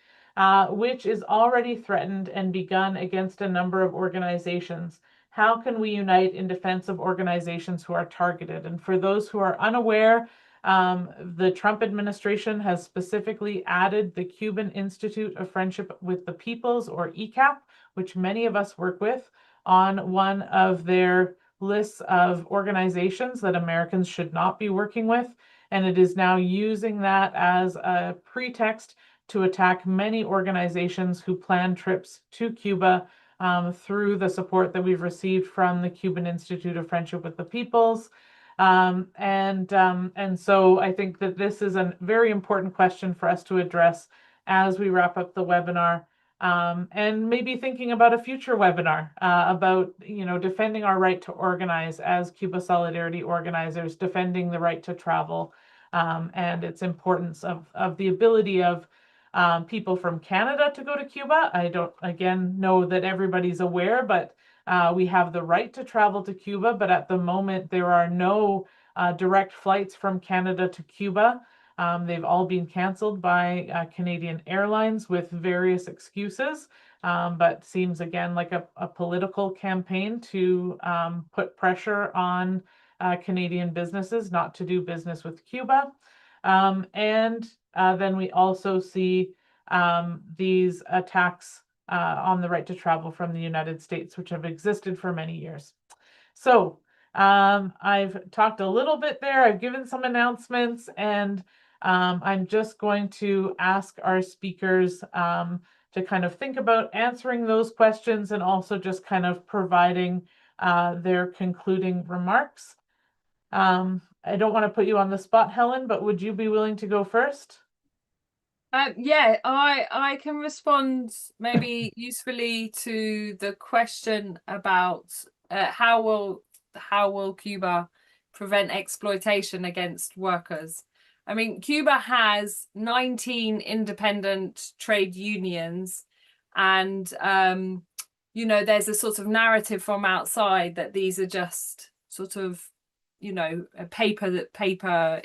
A: which is already threatened and begun against a number of organizations? How can we unite in defense of organizations who are targeted? And for those who are unaware, the Trump administration has specifically added the Cuban Institute of Friendship with the Peoples, or ECAP, which many of us work with, on one of their lists of organizations that Americans should not be working with. And it is now using that as a pretext to attack many organizations who plan trips to Cuba through the support that we've received from the Cuban Institute of Friendship with the Peoples. And so I think that this is a very important question for us to address as we wrap up the webinar. And maybe thinking about a future webinar about, defending our right to organize as Cuba Solidarity organizers, defending the right to travel, and its importance of the ability of people from Canada to go to Cuba. I don't, again, know that everybody's aware, but we have the right to travel to Cuba, but at the moment there are no direct flights from Canada to Cuba. They've all been canceled by Canadian Airlines with various excuses, but seems again like a political campaign to put pressure on Canadian businesses not to do business with Cuba. And then we also see these attacks on the right to travel from the United States, which have existed for many years. So I've talked a little bit there. I've given some announcements, and I'm just going to ask our speakers to kind of think about answering those questions and also just kind of providing their concluding remarks. I don't want to put you on the spot, Helen, but would you be willing to go first?
D: Yeah, I can respond maybe usefully to the question about how will Cuba prevent exploitation against workers. I mean, Cuba has 19 independent trade unions, and there's a sort of narrative from outside that these are just sort of paper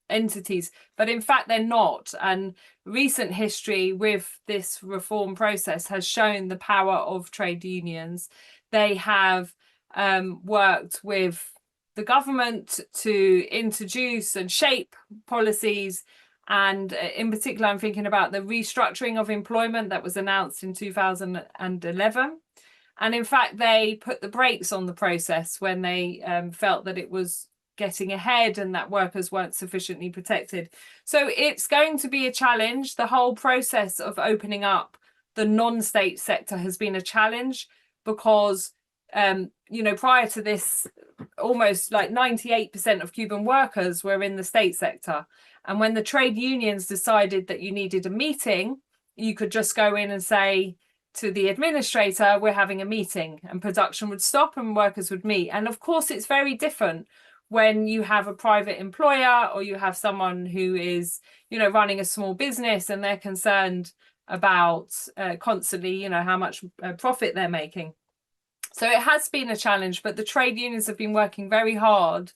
D: entities, but in fact they're not. And recent history with this reform process has shown the power of trade unions. They have worked with the government to introduce and shape policies, and in particular I'm thinking about the restructuring of employment that was announced in 2011. And in fact, they put the brakes on the process when they felt that it was getting ahead and that workers weren't sufficiently protected. So it's going to be a challenge. The whole process of opening up the non-state sector has been a challenge because, prior to this, almost like 98% of Cuban workers were in the state sector. And when the trade unions decided that you needed a meeting, you could just go in and say to the administrator, we're having a meeting, and production would stop and workers would meet. And of course, it's very different when you have a private employer or you have someone who is, running a small business and they're concerned about constantly, how much profit they're making. So it has been a challenge, but the trade unions have been working very hard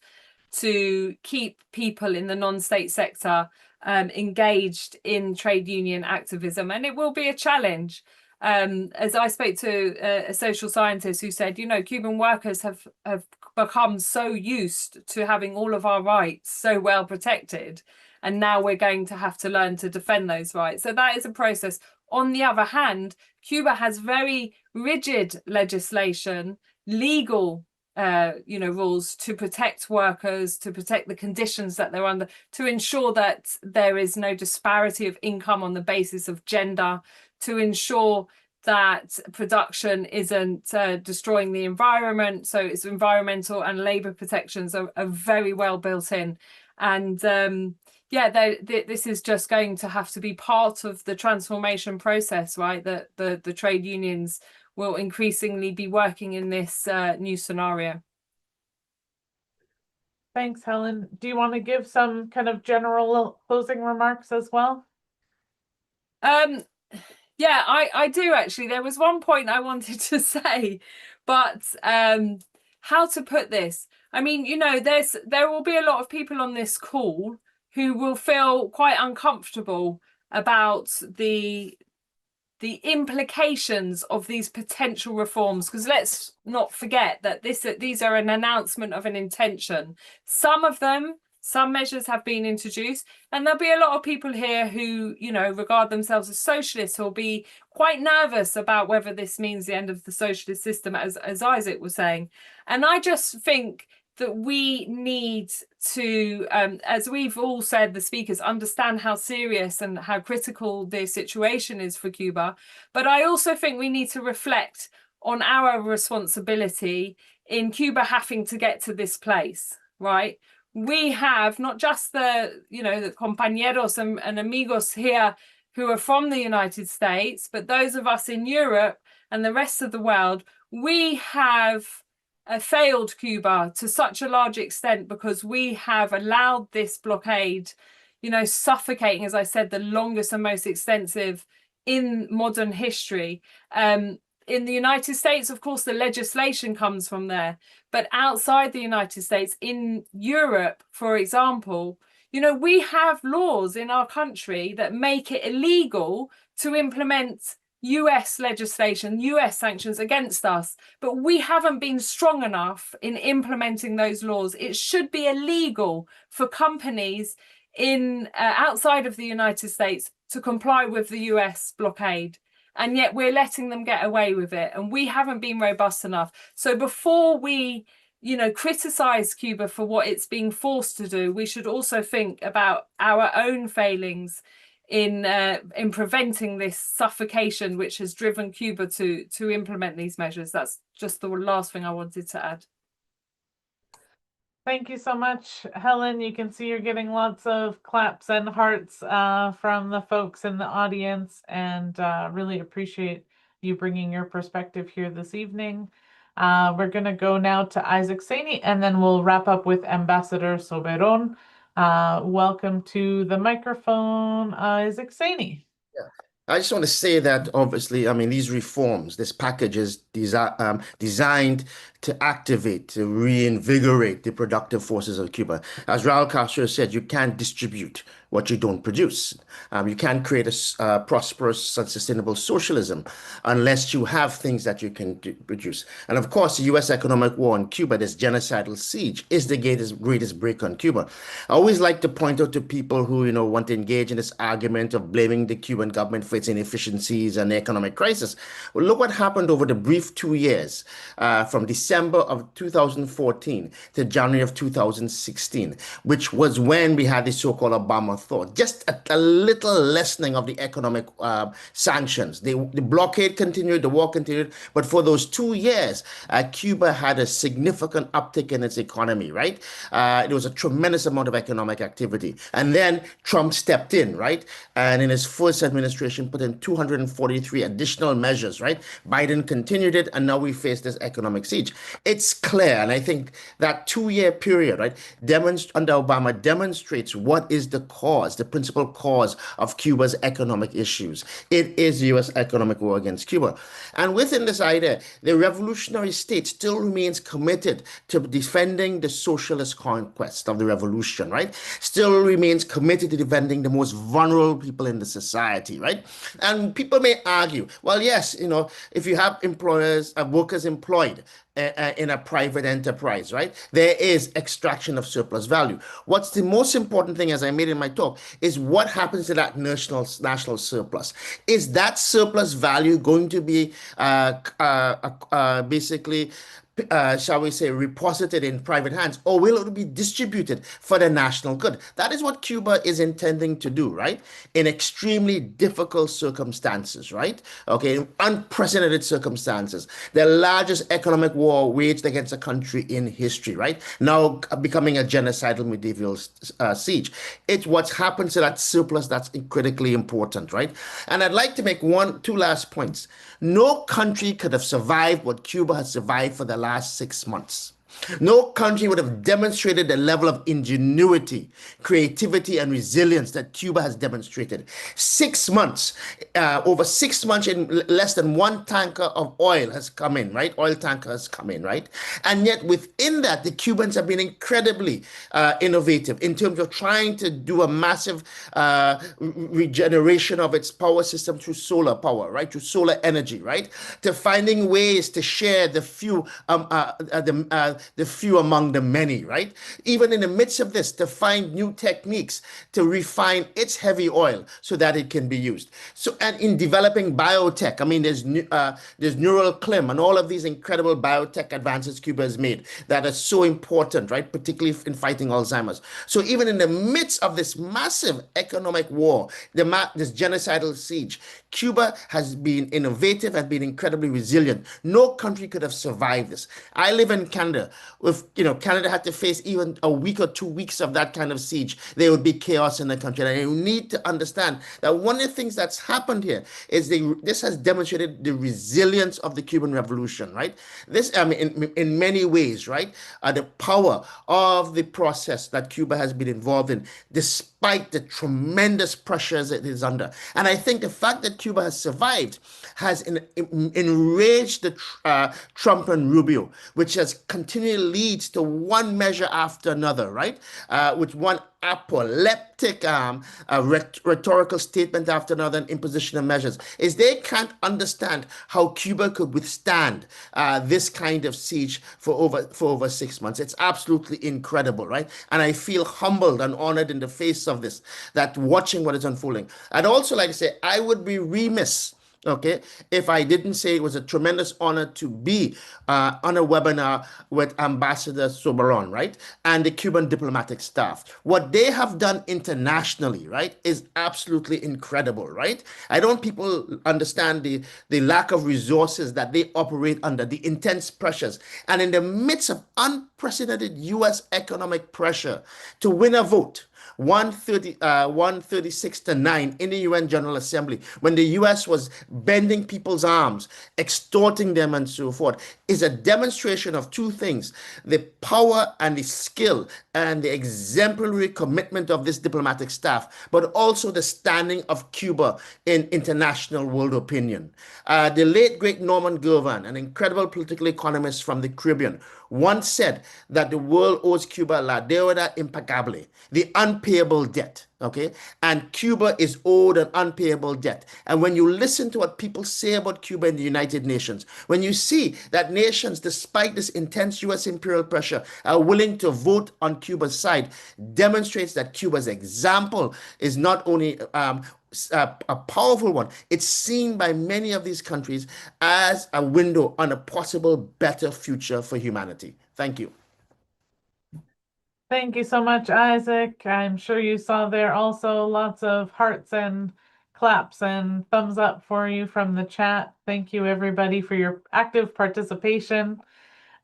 D: to keep people in the non-state sector engaged in trade union activism, and it will be a challenge. As I spoke to a social scientist who said, Cuban workers have become so used to having all of our rights so well protected, and now we're going to have to learn to defend those rights. So that is a process. On the other hand, Cuba has very rigid legislation, legal rules to protect workers, to protect the conditions that they're under, to ensure that there is no disparity of income on the basis of gender, to ensure that production isn't destroying the environment. So its environmental and labor protections are very well built in. And this is just going to have to be part of the transformation process, right? That the trade unions will increasingly be working in this new scenario.
A: Thanks, Helen. Do you want to give some kind of general closing remarks as well?
D: Yeah, I do actually. There was one point I wanted to say, but how to put this? I mean, there will be a lot of people on this call who will feel quite uncomfortable about the implications of these potential reforms, because let's not forget that these are an announcement of an intention. Some measures have been introduced, and there'll be a lot of people here who, regard themselves as socialists, who will be quite nervous about whether this means the end of the socialist system, as Isaac was saying. And I just think that we need to, as we've all said, the speakers, understand how serious and how critical the situation is for Cuba. But I also think we need to reflect on our responsibility in Cuba having to get to this place, right? We have not just the compañeros and amigos here who are from the United States, but those of us in Europe and the rest of the world. We have failed Cuba to such a large extent because we have allowed this blockade, suffocating, as I said, the longest and most extensive in modern history. In the United States, of course, the legislation comes from there. But outside the United States, in Europe, for example, we have laws in our country that make it illegal to implement US legislation, US sanctions against us, but we haven't been strong enough in implementing those laws. It should be illegal for companies in outside of the United States to comply with the US blockade. And yet we're letting them get away with it. And we haven't been robust enough. So before we, criticize Cuba for what it's being forced to do, we should also think about our own failings in preventing this suffocation, which has driven Cuba to implement these measures. That's just the last thing I wanted to add.
A: Thank you so much, Helen. You can see you're getting lots of claps and hearts from the folks in the audience, and really appreciate you bringing your perspective here this evening. We're going to go now to Isaac Saney, and then we'll wrap up with Ambassador Soberon. Welcome to the microphone, Isaac Saney.
G: Yeah. I just want to say that obviously, these reforms, this package is designed to activate, to reinvigorate the productive forces of Cuba. As Raul Castro said, you can't distribute what you don't produce. You can't create a prosperous and sustainable socialism unless you have things that you can produce. And of course, the U.S. economic war on Cuba, this genocidal siege, is the greatest break on Cuba. I always like to point out to people who, want to engage in this argument of blaming the Cuban government for its inefficiencies and the economic crisis. Well, look what happened over the brief 2 years, from December of 2014 to January of 2016, which was when we had the so-called Obama thaw. Just a little lessening of the economic sanctions. The blockade continued, the war continued, but for those 2 years, Cuba had a significant uptick in its economy, right? There was a tremendous amount of economic activity. And then Trump stepped in, right? And in his first administration, put in 243 additional measures, right? Biden continued it, and now we face this economic siege. It's clear, and I think that 2 year period, right, under Obama demonstrates what is the cause, the principal cause of Cuba's economic issues. It is the U.S. economic war against Cuba. And within this idea, the revolutionary state still remains committed to defending the socialist conquest of the revolution, right? Still remains committed to defending the most vulnerable people in the society, right? And people may argue, well, yes, if you have workers employed in a private enterprise, right? There is extraction of surplus value. What's the most important thing, as I made in my talk, is what happens to that national surplus? Is that surplus value going to be basically shall we say, reposited in private hands, or will it be distributed for the national good? That is what Cuba is intending to do, right? In extremely difficult circumstances, right? Okay, in unprecedented circumstances. The largest economic war waged against a country in history, right? Now becoming a genocidal medieval siege. It's what's happened to that surplus that's critically important, right? And I'd like to make two last points. No country could have survived what Cuba has survived for the last 6 months. No country would have demonstrated the level of ingenuity, creativity, and resilience that Cuba has demonstrated. 6 months, over 6 months, in less than one tanker of oil has come in, right? Oil tanker has come in, right? And yet within that, the Cubans have been incredibly innovative in terms of trying to do a massive regeneration of its power system through solar power, right? Through solar energy, right? To finding ways to share the few, the few among the many, right? Even in the midst of this, to find new techniques to refine its heavy oil so that it can be used. So, and in developing biotech, I mean, there's neural clim and all of these incredible biotech advances Cuba has made that are so important, right? Particularly in fighting Alzheimer's. So even in the midst of this massive economic war, this genocidal siege, Cuba has been innovative and been incredibly resilient. No country could have survived this. I live in Canada. If Canada had to face even a week or 2 weeks of that kind of siege, there would be chaos in the country. And you need to understand that one of the things that's happened here is this has demonstrated the resilience of the Cuban Revolution, right? This, I mean, in many ways, right? The power of the process that Cuba has been involved in, despite the tremendous pressures it is under. And I think the fact that Cuba has survived has enraged Trump and Rubio, which has continually leads to one measure after another, right? With one apoplectic rhetorical statement after another and imposition of measures, is they can't understand how Cuba could withstand this kind of siege for over 6 months. It's absolutely incredible, right? And I feel humbled and honored in the face of this, that watching what is unfolding. I'd also like to say I would be remiss, okay, if I didn't say it was a tremendous honor to be on a webinar with Ambassador Soberon, right, and the Cuban diplomatic staff. What they have done internationally, right, is absolutely incredible, right? I don't people understand the lack of resources that they operate under, the intense pressures, and in the midst of unprecedented U.S. economic pressure to win a vote, 136-9 in the UN General Assembly, when the US was bending people's arms, extorting them, and so forth, is a demonstration of two things: the power and the skill and the exemplary commitment of this diplomatic staff, but also the standing of Cuba in international world opinion. The late, great Norman Govan, an incredible political economist from the Caribbean, once said that the world owes Cuba la deuda impagable, the unpayable debt. Okay, and Cuba is owed an unpayable debt. And when you listen to what people say about Cuba in the United Nations, when you see that nations, despite this intense U.S. imperial pressure, are willing to vote on Cuba's side, demonstrates that Cuba's example is not only a powerful one, it's seen by many of these countries as a window on a possible better future for humanity. Thank you.
A: Thank you so much, Isaac. I'm sure you saw there also lots of hearts and claps and thumbs up for you from the chat. Thank you, everybody, for your active participation.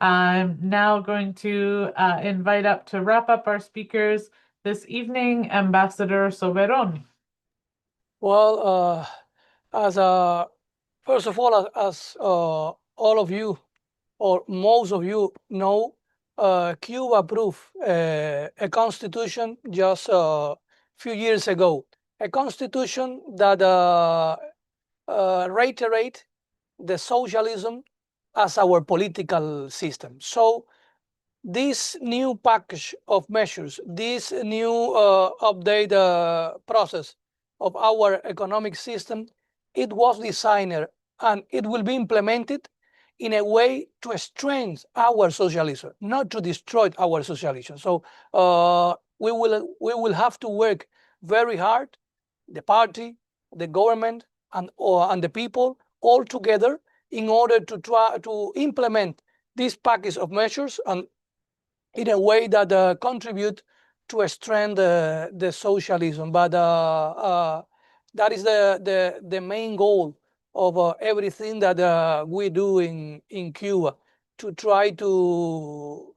A: I'm now going to invite up to wrap up our speakers this evening, Ambassador Soberon.
B: Well, first of all, as all of you, or most of you know, Cuba approved a constitution just a few years ago, a constitution that reiterate the socialism as our political system. So this new package of measures, this new update process of our economic system, it was designed and it will be implemented in a way to strengthen our socialism, not to destroy our socialism. So we will have to work very hard, the party, the government, and the people all together in order to try to implement this package of measures and in a way that contribute to strengthen the socialism. But that is the main goal of everything that we do in Cuba, to try to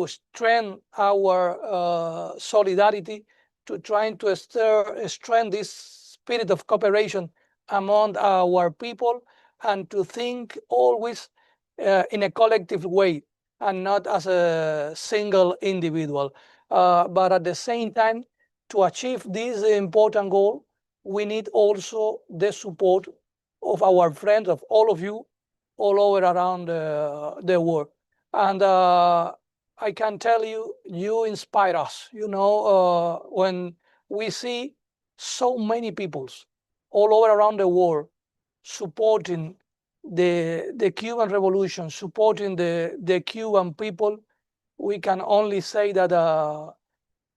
B: strengthen our solidarity, to try to strengthen this spirit of cooperation among our people, and to think always in a collective way and not as a single individual. But at the same time, to achieve this important goal, we need also the support of our friends, of all of you, all over around the world. And I can tell you, you inspire us. You know, when we see so many peoples all over around the world supporting the Cuban Revolution, supporting the Cuban people, we can only say that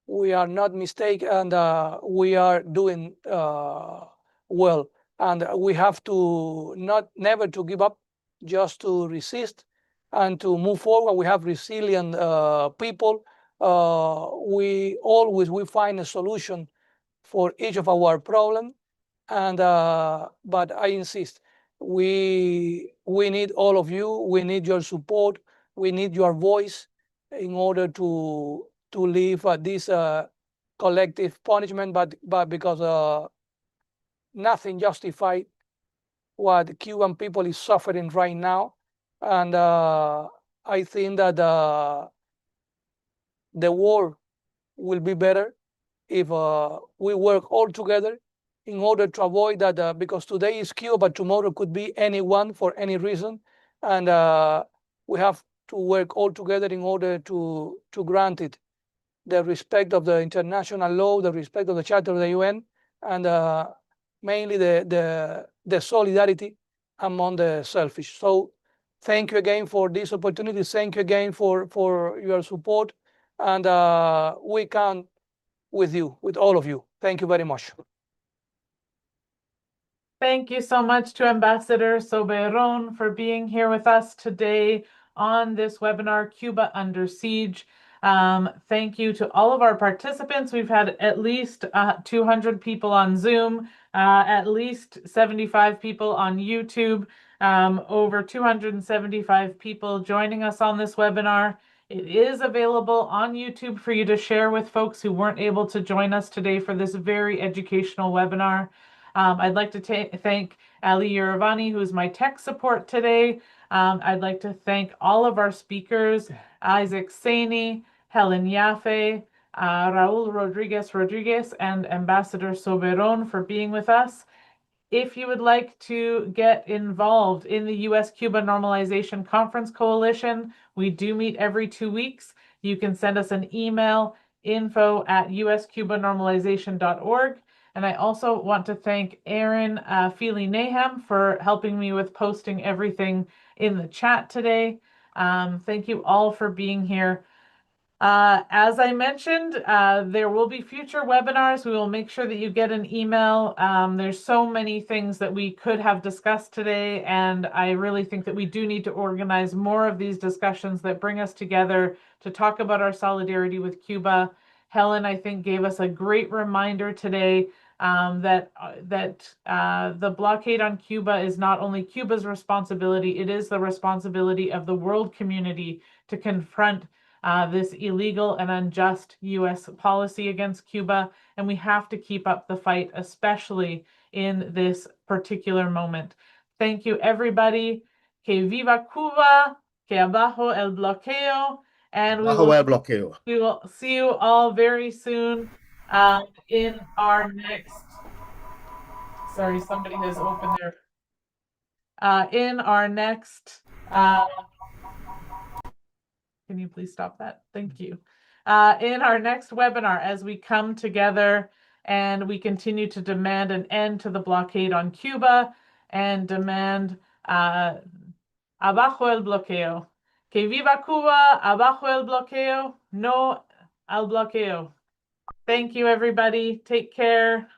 B: we are not mistaken and we are doing well. And we have to never to give up, just to resist and to move forward. We have resilient people. We find a solution for each of our problems. And but I insist, we need all of you. We need your support. We need your voice in order to leave this collective punishment. But because nothing justifies what the Cuban people is suffering right now, and I think that the world will be better if we work all together in order to avoid that, because today is Cuba, but tomorrow could be anyone for any reason. And we have to work all together in order to grant it the respect of the international law, the respect of the Charter of the UN, and mainly the solidarity among the selfish. So thank you again for this opportunity. Thank you again for your support. And we count with you, with all of you. Thank you very much.
A: Thank you so much to Ambassador Soberon for being here with us today on this webinar, Cuba Under Siege. Thank you to all of our participants. We've had at least 200 people on Zoom, at least 75 people on YouTube, over 275 people joining us on this webinar. It is available on YouTube for you to share with folks who weren't able to join us today for this very educational webinar. I'd like to thank Ali Yeravani, who's my tech support today. I'd like to thank all of our speakers, Isaac Saini, Helen Yaffe, Raul Rodriguez, and Ambassador Soberon for being with us. If you would like to get involved in the U.S.-Cuba Normalization Conference Coalition, we do meet every 2 weeks. You can send us an email, info@uscubanormalization.org. And I also want to thank Aaron Feely-Naham for helping me with posting everything in the chat today. Thank you all for being here. As I mentioned, there will be future webinars. We will make sure that you get an email. There's so many things that we could have discussed today, and I really think that we do need to organize more of these discussions that bring us together to talk about our solidarity with Cuba. Helen, I think, gave us a great reminder today that the blockade on Cuba is not only Cuba's responsibility, it is the responsibility of the world community to confront this illegal and unjust U.S. policy against Cuba, and we have to keep up the fight, especially in this particular moment. Thank you, everybody. Que viva Cuba, que abajo el bloqueo, and
G: Bajo el bloqueo.
A: we will see you all very soon in our next. Sorry, somebody has opened their. In our next. Can you please stop that? Thank you. In our next webinar, as we come together and we continue to demand an end to the blockade on Cuba and demand abajo el bloqueo. Que viva Cuba, abajo el bloqueo, no al bloqueo. Thank you, everybody. Take care.